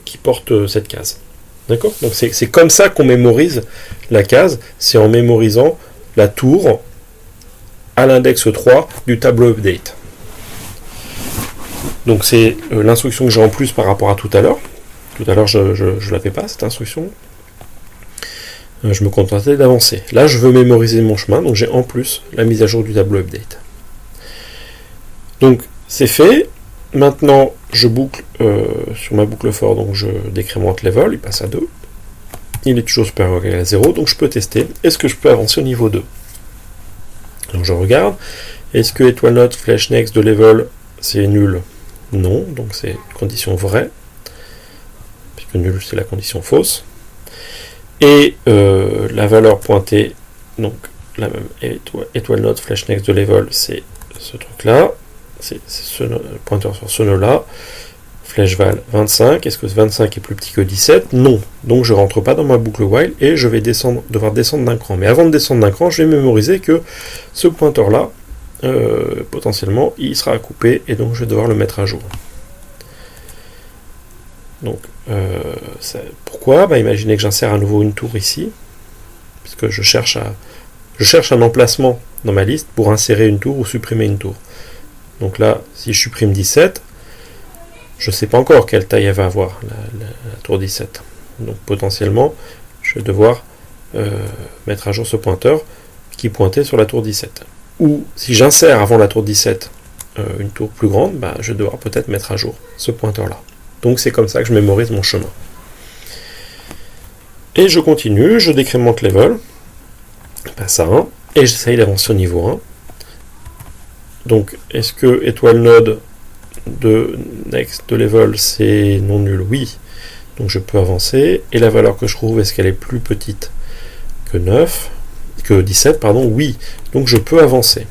qui porte cette case. D'accord? Donc c'est comme ça qu'on mémorise la case, c'est en mémorisant la tour à l'index 3 du tableau update. Donc c'est l'instruction que j'ai en plus par rapport à tout à l'heure. Tout à l'heure je ne l'avais pas cette instruction. Je me contentais d'avancer. Là je veux mémoriser mon chemin, donc j'ai en plus la mise à jour du tableau update. Donc c'est fait. Maintenant je boucle sur ma boucle for, donc je décrémente level, il passe à 2. Il est toujours supérieur ou égal à 0, donc je peux tester. Est-ce que je peux avancer au niveau 2? Donc je regarde. Est-ce que étoile node flèche next de level c'est nul? Non, donc c'est condition vraie, puisque nul c'est la condition fausse. Et la valeur pointée, donc la même étoile node flèche next de level, c'est ce truc là, c'est ce pointeur sur ce nœud là. flèche val 25, est-ce que 25 est plus petit que 17? Non. Donc je ne rentre pas dans ma boucle while et je vais devoir descendre d'un cran. Mais avant de descendre d'un cran, je vais mémoriser que ce pointeur-là, potentiellement, il sera coupé et donc je vais devoir le mettre à jour. Donc, pourquoi? Imaginez que j'insère à nouveau une tour ici, puisque je cherche un emplacement dans ma liste pour insérer une tour ou supprimer une tour. Donc là, si je supprime 17, je ne sais pas encore quelle taille elle va avoir, la tour 17. Donc potentiellement, je vais devoir mettre à jour ce pointeur qui pointait sur la tour 17. Ou si j'insère avant la tour 17 une tour plus grande, je vais devoir peut-être mettre à jour ce pointeur-là. Donc c'est comme ça que je mémorise mon chemin. Et je continue, je décrémente level, passe à 1, et j'essaye d'avancer au niveau 1. Donc est-ce que étoile node de next de level c'est non nul? Oui. Donc je peux avancer. Et la valeur que je trouve, est-ce qu'elle est plus petite que 17, pardon? Oui. Donc je peux avancer.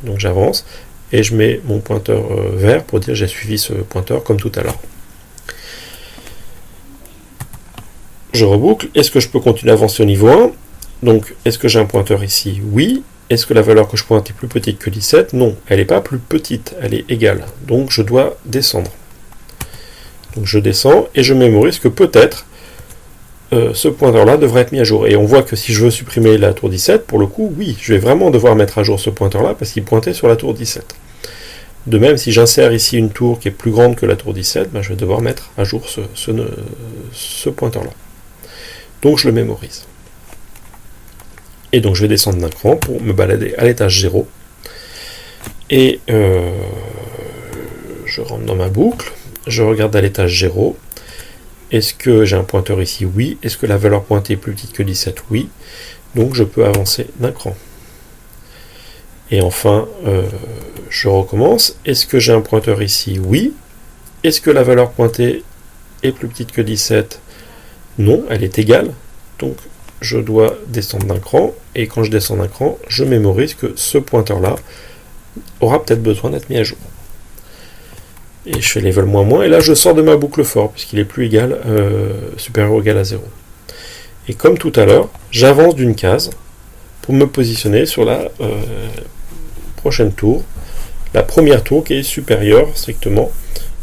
Donc j'avance et je mets mon pointeur vert pour dire j'ai suivi ce pointeur comme tout à l'heure. Je reboucle. Est-ce que je peux continuer à avancer au niveau 1? Donc est-ce que j'ai un pointeur ici? Oui. Est-ce que la valeur que je pointe est plus petite que 17? Non, elle n'est pas plus petite, elle est égale. Donc je dois descendre. Donc je descends et je mémorise que peut-être ce pointeur-là devrait être mis à jour. Et on voit que si je veux supprimer la tour 17, pour le coup, oui, je vais vraiment devoir mettre à jour ce pointeur-là parce qu'il pointait sur la tour 17. De même, si j'insère ici une tour qui est plus grande que la tour 17, je vais devoir mettre à jour ce pointeur-là. Donc je le mémorise. Et donc je vais descendre d'un cran pour me balader à l'étage 0. Et je rentre dans ma boucle, je regarde à l'étage 0. Est-ce que j'ai un pointeur ici? Oui. Est-ce que la valeur pointée est plus petite que 17? Oui. Donc je peux avancer d'un cran. Et enfin, je recommence. Est-ce que j'ai un pointeur ici? Oui. Est-ce que la valeur pointée est plus petite que 17? Non, elle est égale. Donc je dois descendre d'un cran. Et quand je descends d'un cran, je mémorise que ce pointeur-là aura peut-être besoin d'être mis à jour. Et je fais level moins, et là je sors de ma boucle for, puisqu'il est plus égal, supérieur ou égal à 0. Et comme tout à l'heure, j'avance d'une case pour me positionner sur la prochaine tour, la première tour qui est supérieure strictement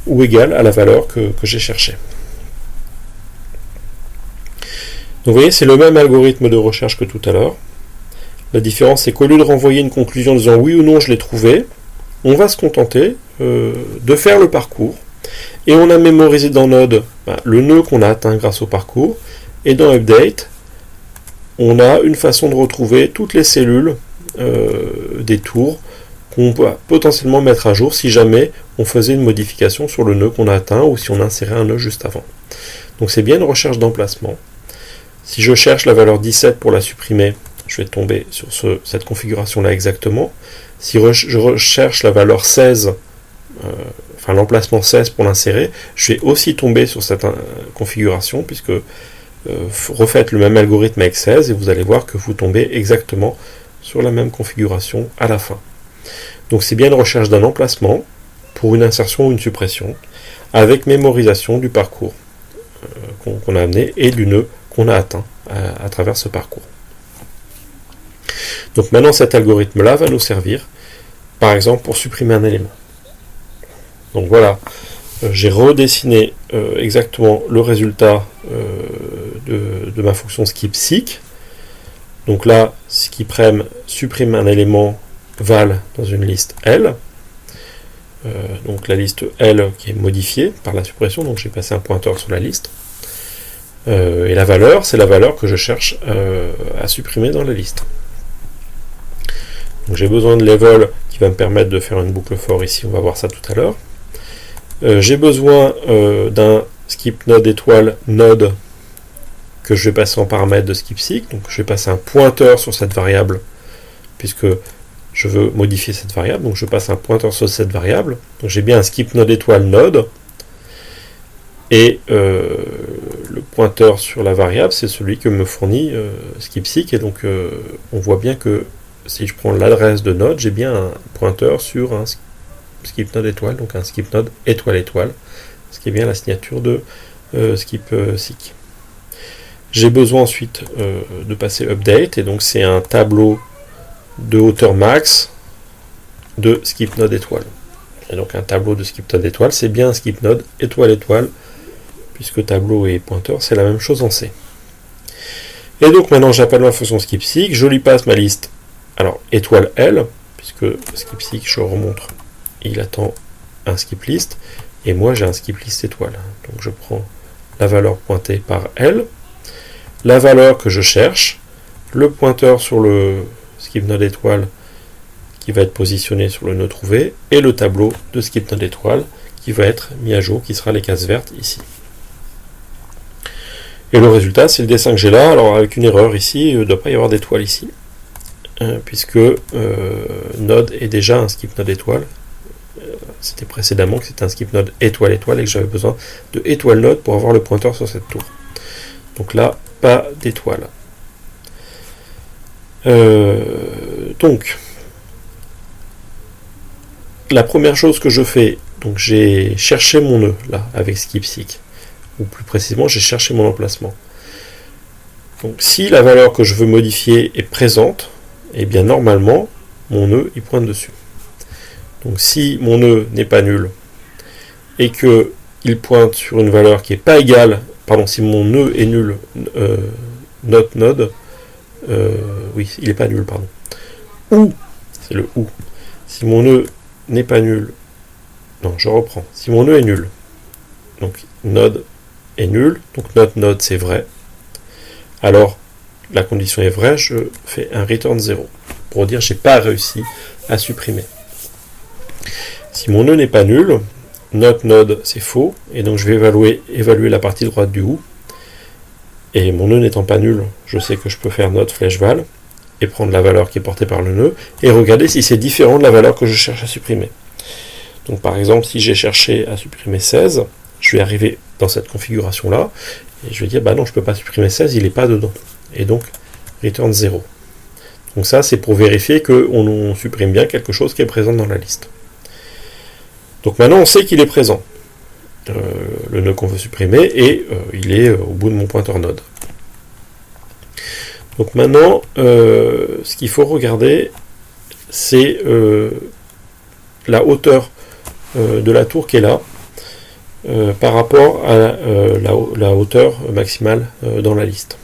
ou égale à la valeur que j'ai cherchée. Donc vous voyez, c'est le même algorithme de recherche que tout à l'heure. La différence, c'est qu'au lieu de renvoyer une conclusion en disant oui ou non je l'ai trouvé, on va se contenter de faire le parcours. Et on a mémorisé dans Node le nœud qu'on a atteint grâce au parcours. Et dans Update, on a une façon de retrouver toutes les cellules des tours qu'on peut potentiellement mettre à jour si jamais on faisait une modification sur le nœud qu'on a atteint ou si on insérait un nœud juste avant. Donc c'est bien une recherche d'emplacement. Si je cherche la valeur 17 pour la supprimer, je vais tomber sur cette configuration-là exactement. Si je recherche la valeur 16, enfin l'emplacement 16 pour l'insérer, je vais aussi tomber sur cette configuration, puisque refaites le même algorithme avec 16, et vous allez voir que vous tombez exactement sur la même configuration à la fin. Donc c'est bien une recherche d'un emplacement pour une insertion ou une suppression, avec mémorisation du parcours qu'on a amené et du nœud qu'on a atteint à travers ce parcours. Donc maintenant cet algorithme-là va nous servir, par exemple, pour supprimer un élément. Donc voilà, j'ai redessiné exactement le résultat de ma fonction skipSeek. Donc là, skipRem supprime un élément val dans une liste L. Donc la liste L qui est modifiée par la suppression, donc j'ai passé un pointeur sur la liste. Et la valeur, c'est la valeur que je cherche à supprimer dans la liste. Donc j'ai besoin de level qui va me permettre de faire une boucle for ici, on va voir ça tout à l'heure. J'ai besoin d'un skip node étoile node que je vais passer en paramètre de skipSeek, donc je vais passer un pointeur sur cette variable puisque je veux modifier cette variable, donc je passe un pointeur sur cette variable. Donc j'ai bien un skip node étoile node et le pointeur sur la variable c'est celui que me fournit skipSeek, et donc on voit bien que si je prends l'adresse de node, j'ai bien un pointeur sur un skip node étoile, donc un skip node étoile étoile, ce qui est bien la signature de skip-seek. J'ai besoin ensuite de passer update, et donc c'est un tableau de hauteur max de skip node étoile. Et donc un tableau de skip node étoile, c'est bien un skip node étoile étoile, puisque tableau et pointeur, c'est la même chose en C. Et donc maintenant j'appelle ma fonction skip-seek, je lui passe ma liste, alors étoile L, puisque skip-seek, je remontre, il attend un skip list, et moi j'ai un skip list étoile. Donc je prends la valeur pointée par L, la valeur que je cherche, le pointeur sur le skip node étoile qui va être positionné sur le nœud trouvé, et le tableau de skip node étoile qui va être mis à jour, qui sera les cases vertes ici. Et le résultat, c'est le dessin que j'ai là. Alors avec une erreur ici, il ne doit pas y avoir d'étoile ici, puisque node est déjà un skip node étoile. C'était précédemment que c'était un skip node étoile étoile et que j'avais besoin de étoile node pour avoir le pointeur sur cette tour. Donc là, pas d'étoile. Donc, la première chose que je fais, donc j'ai cherché mon nœud là avec skip-seek, ou plus précisément j'ai cherché mon emplacement. Donc si la valeur que je veux modifier est présente, et bien normalement mon nœud il pointe dessus. Donc si mon nœud n'est pas nul et que il pointe sur une valeur qui n'est pas égale, pardon, si mon nœud est nul, not node, oui, il n'est pas nul, pardon. Ou, c'est le ou. Si mon nœud n'est pas nul, non, je reprends. Si mon nœud est nul, donc node est nul, donc not node c'est vrai, alors la condition est vraie, je fais un return 0 pour dire j'ai pas réussi à supprimer. Si mon nœud n'est pas nul, not node c'est faux, et donc je vais évaluer la partie droite du ou, et mon nœud n'étant pas nul, je sais que je peux faire not flèche val, et prendre la valeur qui est portée par le nœud, et regarder si c'est différent de la valeur que je cherche à supprimer. Donc par exemple, si j'ai cherché à supprimer 16, je vais arriver dans cette configuration-là, et je vais dire, bah non, je ne peux pas supprimer 16, il n'est pas dedans. Et donc, return 0. Donc ça, c'est pour vérifier qu'on supprime bien quelque chose qui est présent dans la liste. Donc maintenant, on sait qu'il est présent, le nœud qu'on veut supprimer, et il est au bout de mon pointeur node. Donc maintenant, ce qu'il faut regarder, c'est la hauteur de la tour qui est là, par rapport à la hauteur maximale dans la liste.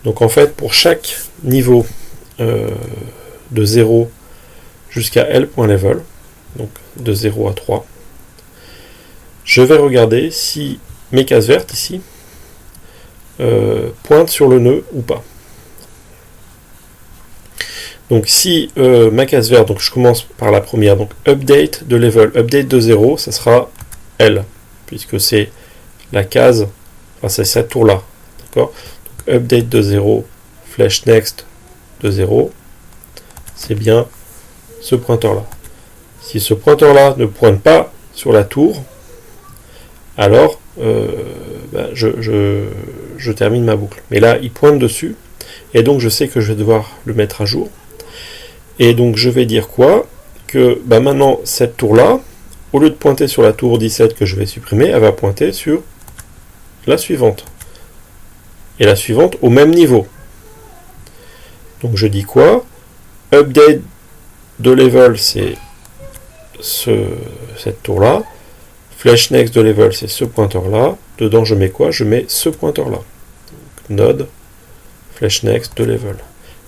Donc en fait, pour chaque niveau de 0 jusqu'à L.level, donc de 0 à 3, je vais regarder si mes cases vertes ici pointent sur le nœud ou pas. Donc si ma case verte, donc je commence par la première, donc update de level, update de 0, ça sera L, puisque c'est la case, enfin c'est cette tour là, d'accord. Donc update de 0, flèche next de 0, c'est bien ce pointeur là. Si ce pointeur là ne pointe pas sur la tour, alors je termine ma boucle. Mais là il pointe dessus, et donc je sais que je vais devoir le mettre à jour. Et donc je vais dire quoi? Que maintenant cette tour là, au lieu de pointer sur la tour 17 que je vais supprimer, elle va pointer sur la suivante. Et la suivante au même niveau. Donc je dis quoi? Update de level, c'est cette tour là. Flèche next de level, c'est ce pointeur là. Dedans je mets quoi? Je mets ce pointeur là. Donc, node, flèche next de level.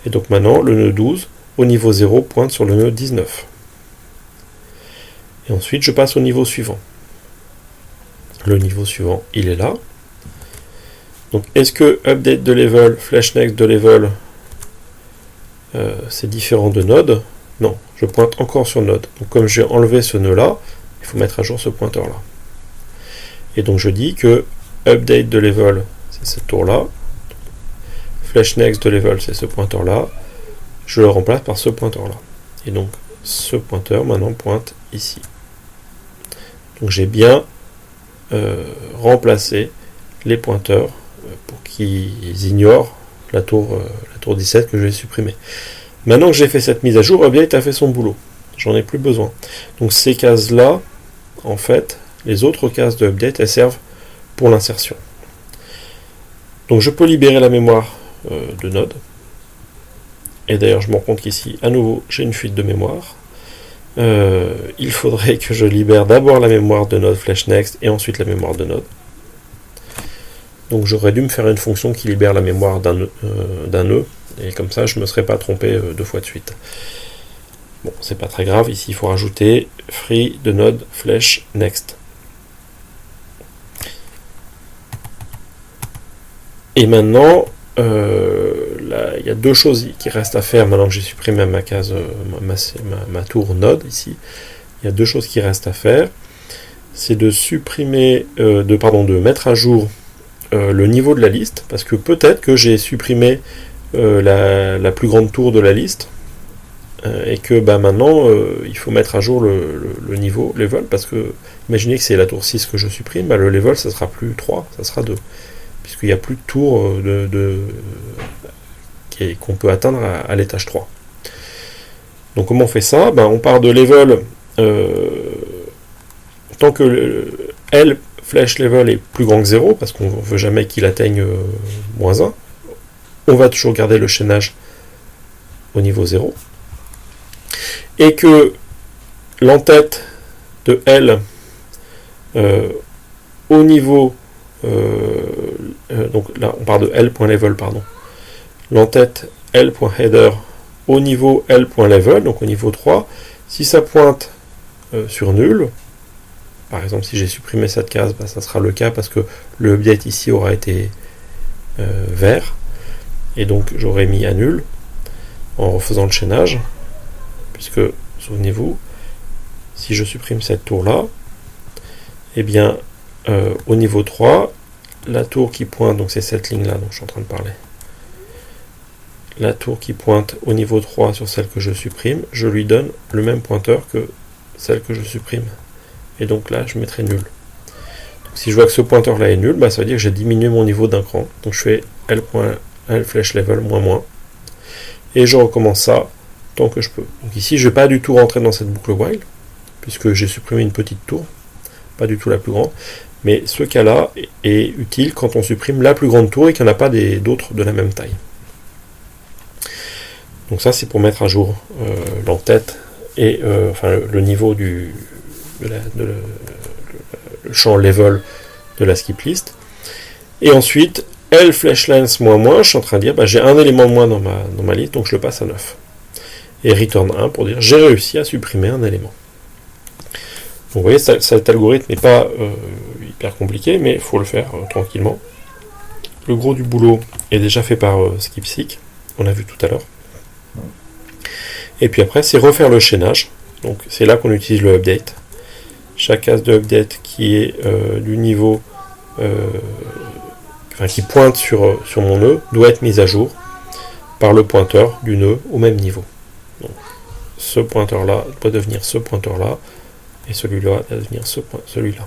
Et donc maintenant le nœud 12 au niveau 0 pointe sur le nœud 19. Et ensuite je passe au niveau suivant. Le niveau suivant, il est là. Donc est-ce que update de level, flèche next de level, c'est différent de node? Non, je pointe encore sur node. Donc comme j'ai enlevé ce nœud là, il faut mettre à jour ce pointeur là. Et donc je dis que update de level, c'est cette tour là. Flèche next de level, c'est ce pointeur là. Je le remplace par ce pointeur là. Et donc ce pointeur maintenant pointe ici. Donc j'ai bien remplacé les pointeurs pour qu'ils ignorent la tour 17 que je vais supprimer. Maintenant que j'ai fait cette mise à jour, Update a fait son boulot. J'en ai plus besoin. Donc ces cases là, en fait, les autres cases de update, elles servent pour l'insertion. Donc je peux libérer la mémoire de Node. Et d'ailleurs, je me rends compte qu'ici, à nouveau, j'ai une fuite de mémoire. Il faudrait que je libère d'abord la mémoire de Node /next et ensuite la mémoire de Node. Donc j'aurais dû me faire une fonction qui libère la mémoire d'un nœud, et comme ça je ne me serais pas trompé 2 fois de suite. Bon, c'est pas très grave, ici il faut rajouter free de Node /next. Et maintenant, il y a 2 choses qui restent à faire maintenant que j'ai supprimé ma case, ma tour Node ici. Il y a 2 choses qui restent à faire. C'est de supprimer, de mettre à jour le niveau de la liste, parce que peut-être que j'ai supprimé la plus grande tour de la liste, et que maintenant il faut mettre à jour le niveau, level, parce que imaginez que c'est la tour 6 que je supprime, le level ça sera plus 3, ça sera 2, puisqu'il n'y a plus de tour qu'on peut atteindre à l'étage 3. Donc comment on fait ça? On part de level, tant que L /level est plus grand que 0, parce qu'on ne veut jamais qu'il atteigne -1, on va toujours garder le chaînage au niveau 0, et que l'entête de L au niveau, donc là on part de L.level, pardon, l'entête L.header au niveau L.level, donc au niveau 3, si ça pointe sur nul, par exemple si j'ai supprimé cette case, ça sera le cas parce que le update ici aura été vert, et donc j'aurais mis à nul en refaisant le chaînage, puisque, souvenez-vous, si je supprime cette tour là, et bien au niveau 3, la tour qui pointe, donc c'est cette ligne là dont je suis en train de parler, la tour qui pointe au niveau 3 sur celle que je supprime, je lui donne le même pointeur que celle que je supprime, et donc là je mettrai nul. Donc, si je vois que ce pointeur là est nul, ça veut dire que j'ai diminué mon niveau d'un cran, donc je fais L.level -, et je recommence ça tant que je peux. Donc ici je ne vais pas du tout rentrer dans cette boucle while, puisque j'ai supprimé une petite tour, pas du tout la plus grande, mais ce cas là est utile quand on supprime la plus grande tour et qu'il n'y en a pas d'autres de la même taille. Donc ça c'est pour mettre à jour l'entête et le niveau le champ level de la skip list. Et ensuite L /length -, je suis en train de dire j'ai un élément de moins dans ma liste, donc je le passe à 9. Et return 1 pour dire j'ai réussi à supprimer un élément. Donc vous voyez, cet algorithme n'est pas hyper compliqué, mais il faut le faire tranquillement. Le gros du boulot est déjà fait par skipseek, on l'a vu tout à l'heure. Et puis après, c'est refaire le chaînage. Donc c'est là qu'on utilise le update. Chaque case de update qui est du niveau, qui pointe sur mon nœud, doit être mise à jour par le pointeur du nœud au même niveau. Donc, ce pointeur-là doit devenir ce pointeur-là, et celui-là doit devenir celui-là.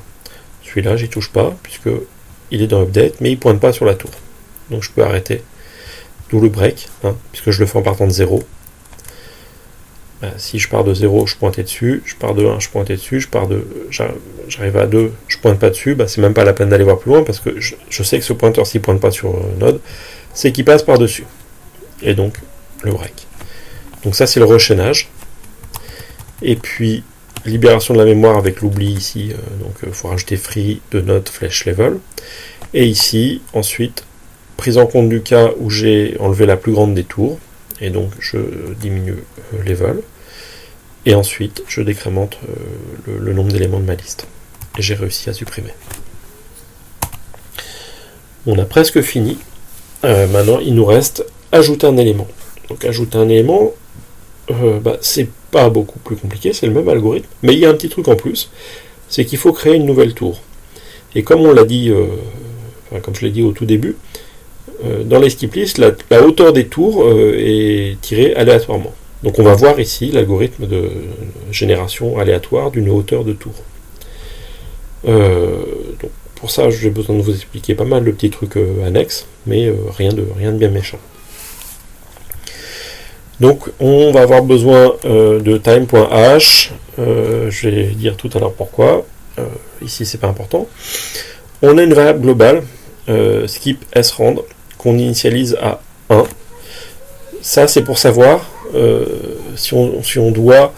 Celui-là, j'y touche pas, puisque il est dans update, mais il pointe pas sur la tour. Donc je peux arrêter. D'où le break, puisque je le fais en partant de 0. Si je pars de 0, je pointais dessus, je pars de 1, je pointais dessus, j'arrive à 2, je pointe pas dessus, c'est même pas la peine d'aller voir plus loin, parce que je sais que ce pointeur, s'il pointe pas sur Node, c'est qu'il passe par-dessus. Et donc, le break. Donc ça, c'est le rechaînage. Et puis, libération de la mémoire avec l'oubli ici, donc il faut rajouter free de Node /level. Et ici, ensuite, prise en compte du cas où j'ai enlevé la plus grande des tours, et donc je diminue level, et ensuite je décrémente le nombre d'éléments de ma liste. Et j'ai réussi à supprimer. On a presque fini. Maintenant, il nous reste ajouter un élément. Donc ajouter un élément, c'est pas beaucoup plus compliqué, c'est le même algorithme, mais il y a un petit truc en plus, c'est qu'il faut créer une nouvelle tour. Et comme on l'a dit, comme je l'ai dit au tout début, dans les skip lists, la hauteur des tours est tirée aléatoirement. Donc on va voir ici l'algorithme de génération aléatoire d'une hauteur de tour. Donc pour ça, j'ai besoin de vous expliquer pas mal de petits trucs annexes, mais rien de bien méchant. Donc on va avoir besoin de time.h, je vais dire tout à l'heure pourquoi. ici c'est pas important. On a une variable globale, skip srand, qu'on initialise à 1. Ça c'est pour savoir si on doit,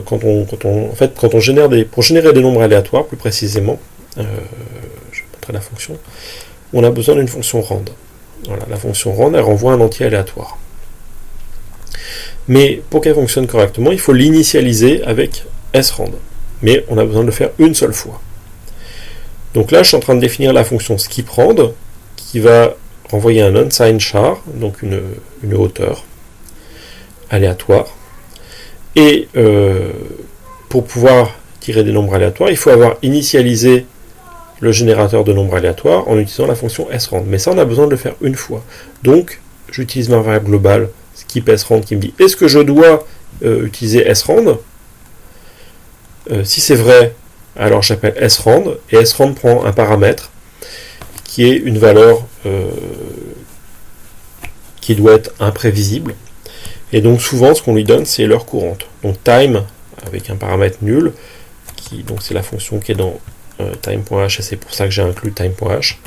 quand on génère pour générer des nombres aléatoires, plus précisément, je mettrai la fonction, on a besoin d'une fonction rand. Voilà, la fonction rand, elle renvoie un entier aléatoire. Mais pour qu'elle fonctionne correctement, il faut l'initialiser avec srand. Mais on a besoin de le faire une seule fois. Donc là, je suis en train de définir la fonction skiprand, qui va renvoyer un unsigned char, donc une hauteur aléatoire. Et pour pouvoir tirer des nombres aléatoires, il faut avoir initialisé le générateur de nombres aléatoires en utilisant la fonction srand. Mais ça, on a besoin de le faire une fois. Donc, j'utilise ma variable globale skip srand qui me dit est-ce que je dois utiliser srand? Si c'est vrai, alors j'appelle srand, et srand prend un paramètre qui est une valeur qui doit être imprévisible. Et donc souvent, ce qu'on lui donne, c'est l'heure courante. Donc time, avec un paramètre nul, donc c'est la fonction qui est dans time.h, et c'est pour ça que j'ai inclus time.h.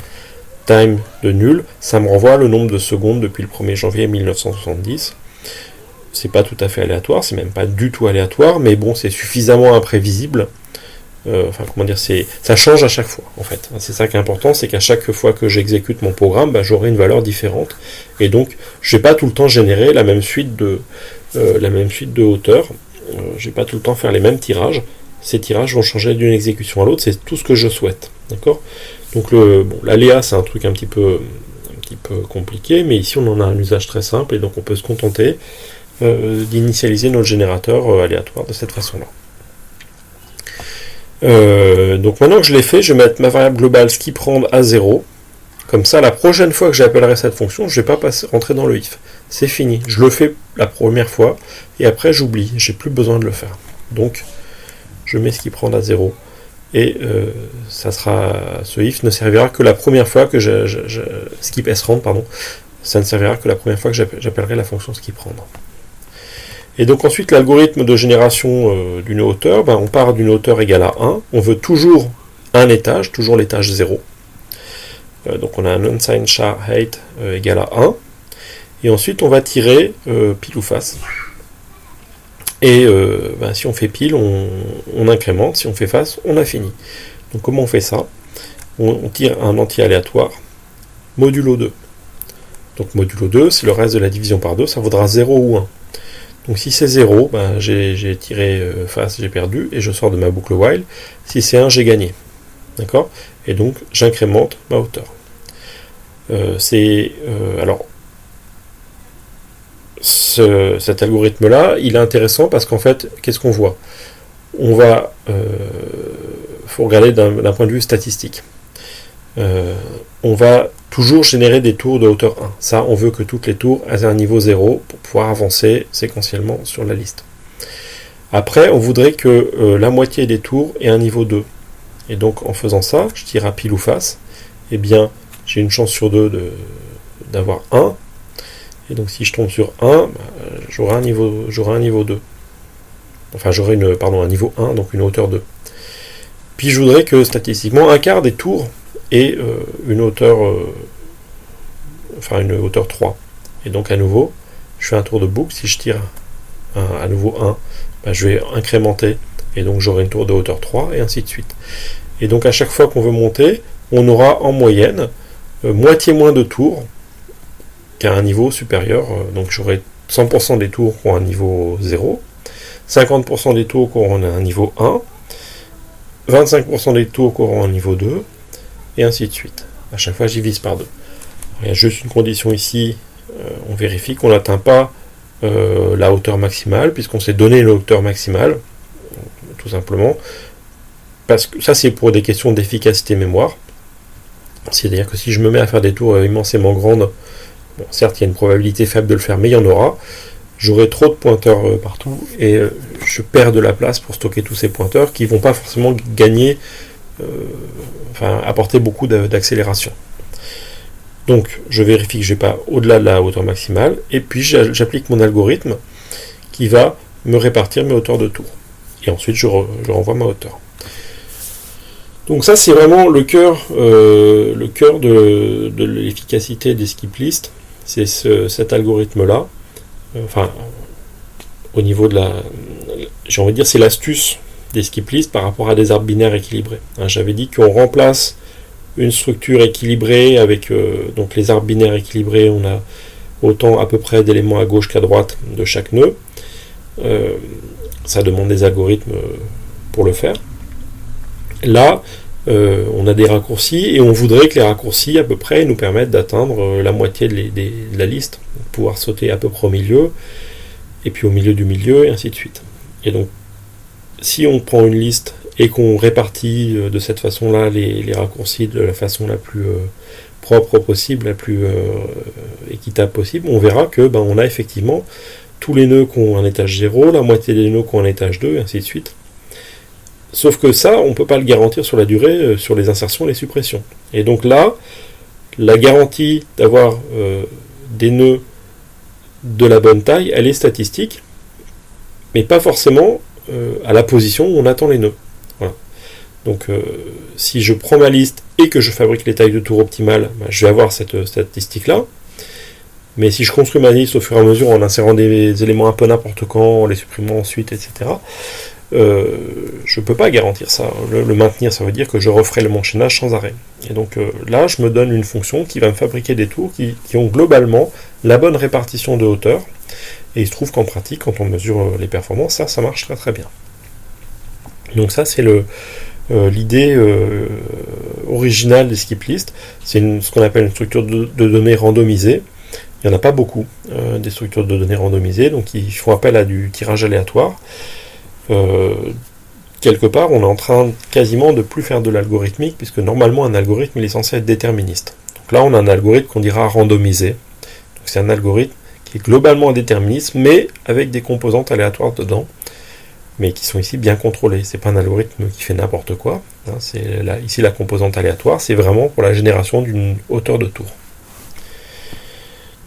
Time de nul, ça me renvoie le nombre de secondes depuis le 1er janvier 1970. C'est pas tout à fait aléatoire, c'est même pas du tout aléatoire, mais bon, c'est suffisamment imprévisible. Ça change à chaque fois, en fait. C'est ça qui est important, c'est qu'à chaque fois que j'exécute mon programme, j'aurai une valeur différente. Et donc, je vais pas tout le temps générer la même suite de hauteurs. Je vais pas tout le temps faire les mêmes tirages. Ces tirages vont changer d'une exécution à l'autre, c'est tout ce que je souhaite. D'accord ? Donc, l'aléa, c'est un truc un petit peu compliqué, mais ici, on en a un usage très simple, et donc on peut se contenter d'initialiser notre générateur aléatoire de cette façon-là. Donc maintenant que je l'ai fait, je vais mettre ma variable globale skiprand à 0. Comme ça, la prochaine fois que j'appellerai cette fonction, je ne vais pas rentrer dans le if. C'est fini. Je le fais la première fois, et après j'oublie. J'ai plus besoin de le faire. Donc, je mets skiprand à 0. Et ce if ne servira que la première fois que skip srand, pardon. Ça ne servira que la première fois que j'appellerai la fonction skiprand. Et donc ensuite, l'algorithme de génération d'une hauteur, on part d'une hauteur égale à 1. On veut toujours un étage, toujours l'étage 0. Donc on a un unsigned char height égal à 1. Et ensuite, on va tirer pile ou face. Et si on fait pile, on incrémente. Si on fait face, on a fini. Donc comment on fait ça? On tire un entier aléatoire, modulo 2. Donc modulo 2, c'est le reste de la division par 2, ça vaudra 0 ou 1. Donc si c'est 0, j'ai tiré face, j'ai perdu, et je sors de ma boucle while. Si c'est 1, j'ai gagné. D'accord? Et donc j'incrémente ma hauteur. Cet algorithme-là, il est intéressant parce qu'en fait, qu'est-ce qu'on voit? On va... faut regarder d'un point de vue statistique. On va toujours générer des tours de hauteur 1. Ça, on veut que toutes les tours aient un niveau 0 pour pouvoir avancer séquentiellement sur la liste. Après, on voudrait que la moitié des tours ait un niveau 2. Et donc, en faisant ça, je tire à pile ou face, eh bien, j'ai une chance sur 2 d'avoir 1. Et donc, si je tombe sur 1, j'aurai un niveau 2. Enfin, j'aurai un niveau 1, donc une hauteur 2. Puis, je voudrais que, statistiquement, un quart des tours ait une hauteur 3. Et donc, à nouveau, je fais un tour de boucle. Si je tire à nouveau 1, je vais incrémenter. Et donc, j'aurai une tour de hauteur 3, et ainsi de suite. Et donc, à chaque fois qu'on veut monter, on aura en moyenne moitié moins de tours qu'à un niveau supérieur. Donc, j'aurai 100% des tours qui ont un niveau 0, 50% des tours qui auront un niveau 1, 25% des tours qui auront un niveau 2, et ainsi de suite. À chaque fois, j'y divise par 2. Il y a juste une condition ici, on vérifie qu'on n'atteint pas la hauteur maximale, puisqu'on s'est donné une hauteur maximale, tout simplement, parce que ça c'est pour des questions d'efficacité mémoire. C'est-à-dire que si je me mets à faire des tours immensément grandes, certes il y a une probabilité faible de le faire, mais il y en aura, j'aurai trop de pointeurs partout, et je perds de la place pour stocker tous ces pointeurs qui ne vont pas forcément gagner, apporter beaucoup d'accélération. Donc je vérifie que je n'ai pas au-delà de la hauteur maximale, et puis j'applique mon algorithme qui va me répartir mes hauteurs de tours. Et ensuite je renvoie ma hauteur. Donc ça, c'est vraiment le cœur de l'efficacité des skip lists. C'est cet algorithme-là. Enfin, au niveau de j'ai envie de dire, c'est l'astuce des skip lists par rapport à des arbres binaires équilibrés. J'avais dit qu'on remplace une structure équilibrée avec donc les arbres binaires équilibrés, on a autant à peu près d'éléments à gauche qu'à droite de chaque nœud. Ça demande des algorithmes pour le faire. Là, on a des raccourcis et on voudrait que les raccourcis à peu près nous permettent d'atteindre la moitié de la liste, pouvoir sauter à peu près au milieu, et puis au milieu du milieu, et ainsi de suite. Et donc, si on prend une liste et qu'on répartit de cette façon-là les raccourcis de la façon la plus propre possible, la plus équitable possible, on verra que on a effectivement tous les nœuds qui ont un étage 0, la moitié des nœuds qui ont un étage 2, et ainsi de suite. Sauf que ça, on ne peut pas le garantir sur la durée, sur les insertions et les suppressions. Et donc là, la garantie d'avoir des nœuds de la bonne taille, elle est statistique, mais pas forcément à la position où on attend les nœuds. Voilà. Donc si je prends ma liste et que je fabrique les tailles de tour optimales, je vais avoir cette statistique-là. Mais si je construis ma liste au fur et à mesure en insérant des éléments un peu n'importe quand, en les supprimant ensuite, etc., je ne peux pas garantir ça. Le maintenir, ça veut dire que je referai le enchaînage sans arrêt. Et donc là, je me donne une fonction qui va me fabriquer des tours qui ont globalement la bonne répartition de hauteur. Et il se trouve qu'en pratique, quand on mesure les performances, ça marche très très bien. Donc ça, c'est l'idée originale des skip lists. C'est ce qu'on appelle une structure de données randomisée. Il n'y en a pas beaucoup, des structures de données randomisées, donc ils font appel à du tirage aléatoire. Quelque part, on est en train quasiment de plus faire de l'algorithmique, puisque normalement un algorithme il est censé être déterministe. Donc là, on a un algorithme qu'on dira randomisé. Donc c'est un algorithme qui est globalement déterministe, mais avec des composantes aléatoires dedans, mais qui sont ici bien contrôlées. C'est pas un algorithme qui fait n'importe quoi. Ici, la composante aléatoire, c'est vraiment pour la génération d'une hauteur de tour.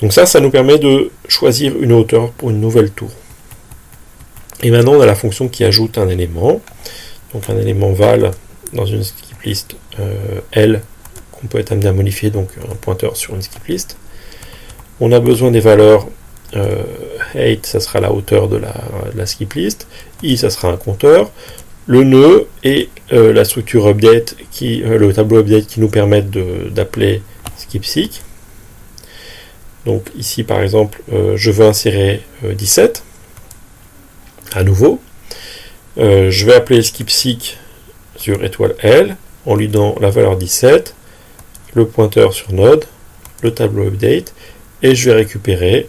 Donc ça nous permet de choisir une hauteur pour une nouvelle tour. Et maintenant, on a la fonction qui ajoute un élément. Donc un élément val dans une skip list L qu'on peut être amené à modifier, donc un pointeur sur une skip list. On a besoin des valeurs height, ça sera la hauteur de la skip list. I, ça sera un compteur. Le nœud et la structure update, le tableau update qui nous permettent d'appeler skipseek. Donc ici par exemple, je veux insérer 17, à nouveau. Je vais appeler skipseek sur étoile L, en lui donnant la valeur 17, le pointeur sur node, le tableau update, et je vais récupérer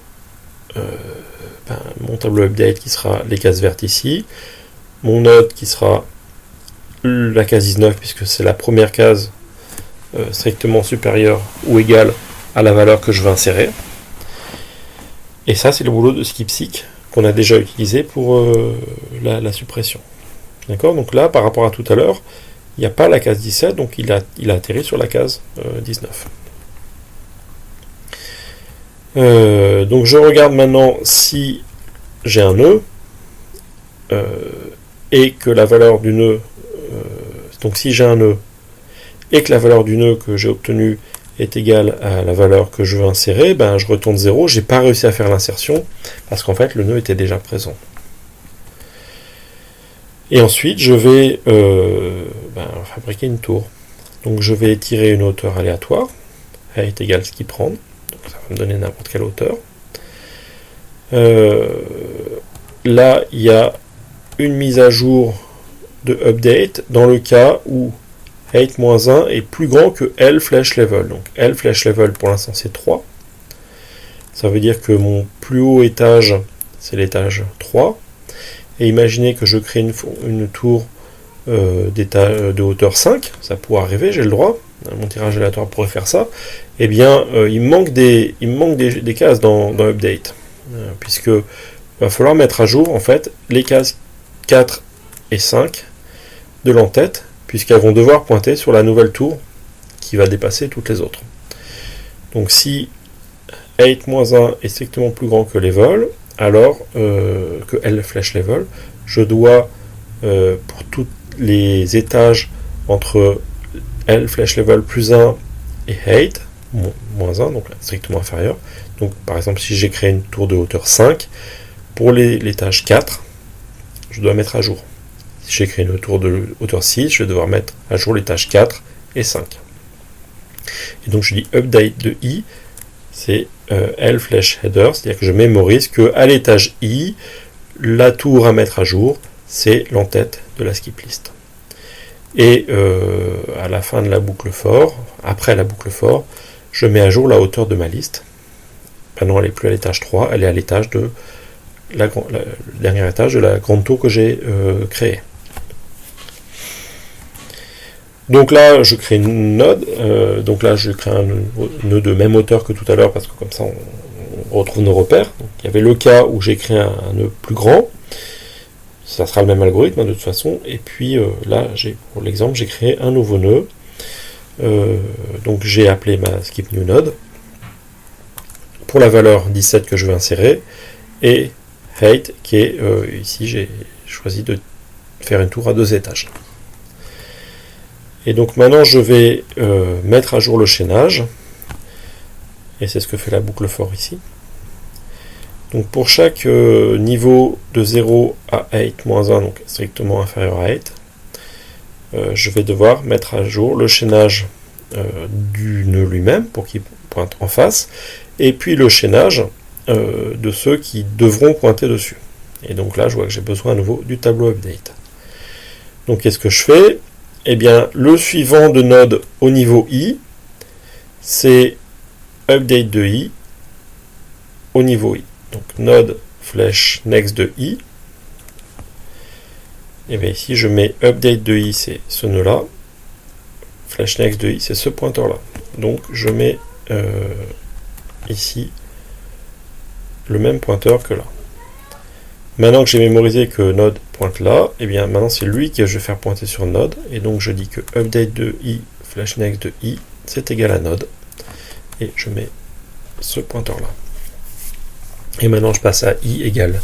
mon tableau update qui sera les cases vertes ici, mon node qui sera la case 19, puisque c'est la première case strictement supérieure ou égale à la valeur que je veux insérer. Et ça, c'est le boulot de skipseek qu'on a déjà utilisé pour la suppression. D'accord ? Donc là, par rapport à tout à l'heure, il n'y a pas la case 17, donc il a atterri sur la case 19. Donc je regarde maintenant si j'ai un nœud et que la valeur du nœud, donc si j'ai un nœud et que la valeur du nœud que j'ai obtenu est égale à la valeur que je veux insérer, je retourne 0, j'ai pas réussi à faire l'insertion parce qu'en fait le nœud était déjà présent. Et ensuite je vais fabriquer une tour. Donc je vais tirer une hauteur aléatoire, height égale skip prendre, donc ça va me donner n'importe quelle hauteur. Là il y a une mise à jour de update dans le cas où height-1 est plus grand que L flash level. Donc L flash level pour l'instant c'est 3. Ça veut dire que mon plus haut étage c'est l'étage 3. Et imaginez que je crée une tour de hauteur 5. Ça pourrait arriver, j'ai le droit. Mon tirage aléatoire pourrait faire ça. Eh bien il me manque des cases dans update. Puisque il va falloir mettre à jour en fait les cases 4 et 5 de l'entête, puisqu'elles vont devoir pointer sur la nouvelle tour qui va dépasser toutes les autres. Donc si height-1 est strictement plus grand que level, alors que L flash level, je dois pour tous les étages entre L flèche level plus 1 et height, moins 1, donc strictement inférieur. Donc par exemple, si j'ai créé une tour de hauteur 5, pour l'étage 4, je dois mettre à jour. Si j'ai créé une tour de hauteur 6, je vais devoir mettre à jour l'étage 4 et 5. Et donc je dis update de I, c'est L flèche header, c'est-à-dire que je mémorise qu'à l'étage I, la tour à mettre à jour, c'est l'entête de la skip list. Et à la fin de la boucle for, après la boucle for, je mets à jour la hauteur de ma liste. Maintenant, elle n'est plus à l'étage 3, elle est à l'étage de le dernier étage de la grande tour que j'ai créée. Donc là, je crée une node. Donc là, je crée un nœud de même hauteur que tout à l'heure, parce que comme ça, on retrouve nos repères. Donc, il y avait le cas où j'ai créé un nœud plus grand. Ça sera le même algorithme, de toute façon. Et puis là, pour l'exemple, j'ai créé un nouveau nœud. Donc j'ai appelé ma skip new node pour la valeur 17 que je veux insérer, et height qui est ici, j'ai choisi de faire une tour à 2 étages. Et donc maintenant je vais mettre à jour le chaînage, et c'est ce que fait la boucle for ici. Donc pour chaque niveau de 0 à 8 moins 1, donc strictement inférieur à 8, je vais devoir mettre à jour le chaînage du nœud lui-même pour qu'il pointe en face, et puis le chaînage de ceux qui devront pointer dessus. Et donc là, je vois que j'ai besoin à nouveau du tableau update. Donc qu'est-ce que je fais? Eh bien, le suivant de node au niveau I, c'est update de I au niveau I. Donc node flèche next de I. Et bien ici, je mets update de I, c'est ce nœud-là. Flèche next de I, c'est ce pointeur-là. Donc je mets ici le même pointeur que là. Maintenant que j'ai mémorisé que node pointe là, et bien maintenant c'est lui que je vais faire pointer sur node, et donc je dis que update de I flèche next de I, c'est égal à node, et je mets ce pointeur-là. Et maintenant je passe à I égale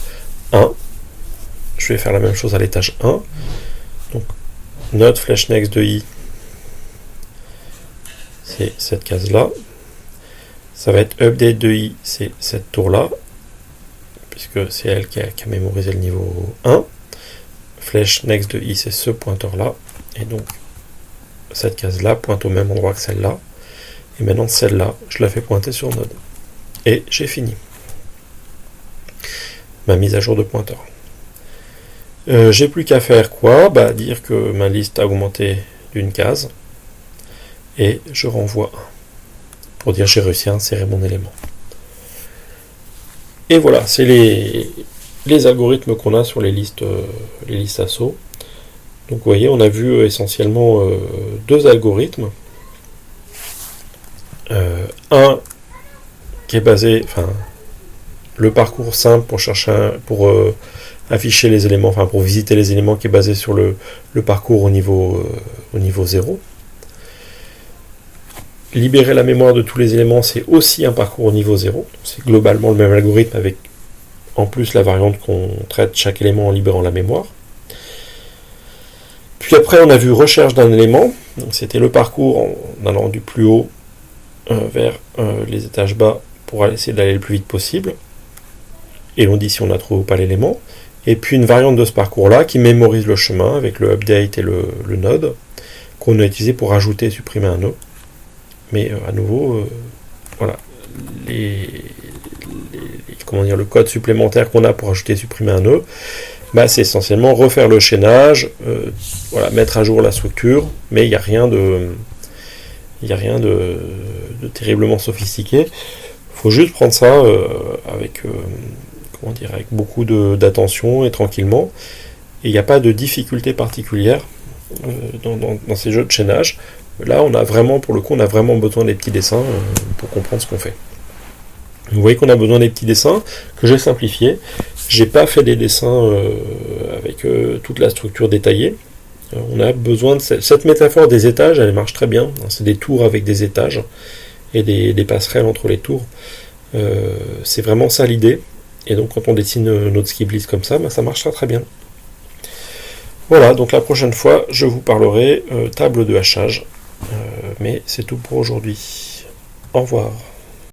1. Je vais faire la même chose à l'étage 1. Donc node flèche next de I, c'est cette case-là. Ça va être update de I, c'est cette tour-là, puisque c'est elle qui a mémorisé le niveau 1. Flèche next de I, c'est ce pointeur-là. Et donc, cette case-là pointe au même endroit que celle-là. Et maintenant, celle-là, je la fais pointer sur node. Et j'ai fini ma mise à jour de pointeur. J'ai plus qu'à faire quoi? Dire que ma liste a augmenté d'une case. Et je renvoie 1. Pour dire j'ai réussi à insérer mon élément. Et voilà, c'est les algorithmes qu'on a sur les listes ASSO. Donc vous voyez, on a vu essentiellement deux algorithmes. Un qui est basé, le parcours simple pour chercher pour afficher les éléments, pour visiter les éléments, qui est basé sur le parcours au niveau 0. Libérer la mémoire de tous les éléments, c'est aussi un parcours au niveau 0. C'est globalement le même algorithme avec en plus la variante qu'on traite chaque élément en libérant la mémoire. Puis après, on a vu recherche d'un élément. C'était le parcours en allant du plus haut vers les étages bas pour essayer d'aller le plus vite possible. Et on dit si on a trouvé ou pas l'élément. Et puis une variante de ce parcours-là qui mémorise le chemin avec le update et le node qu'on a utilisé pour ajouter et supprimer un nœud. Mais à nouveau, voilà, le code supplémentaire qu'on a pour ajouter et supprimer un nœud, c'est essentiellement refaire le chaînage, mettre à jour la structure, mais il n'y a rien de terriblement sophistiqué. Il faut juste prendre ça avec beaucoup d'attention et tranquillement. Et il n'y a pas de difficulté particulière dans ces jeux de chaînage. Là, on a vraiment besoin des petits dessins pour comprendre ce qu'on fait. Vous voyez qu'on a besoin des petits dessins que j'ai simplifiés. J'ai pas fait des dessins avec toute la structure détaillée. On a besoin de cette métaphore des étages, elle marche très bien. C'est des tours avec des étages et des passerelles entre les tours. C'est vraiment ça l'idée. Et donc quand on dessine notre skip list comme ça, ça marche très très bien. Voilà, donc la prochaine fois, je vous parlerai table de hachage. Mais c'est tout pour aujourd'hui. Au revoir.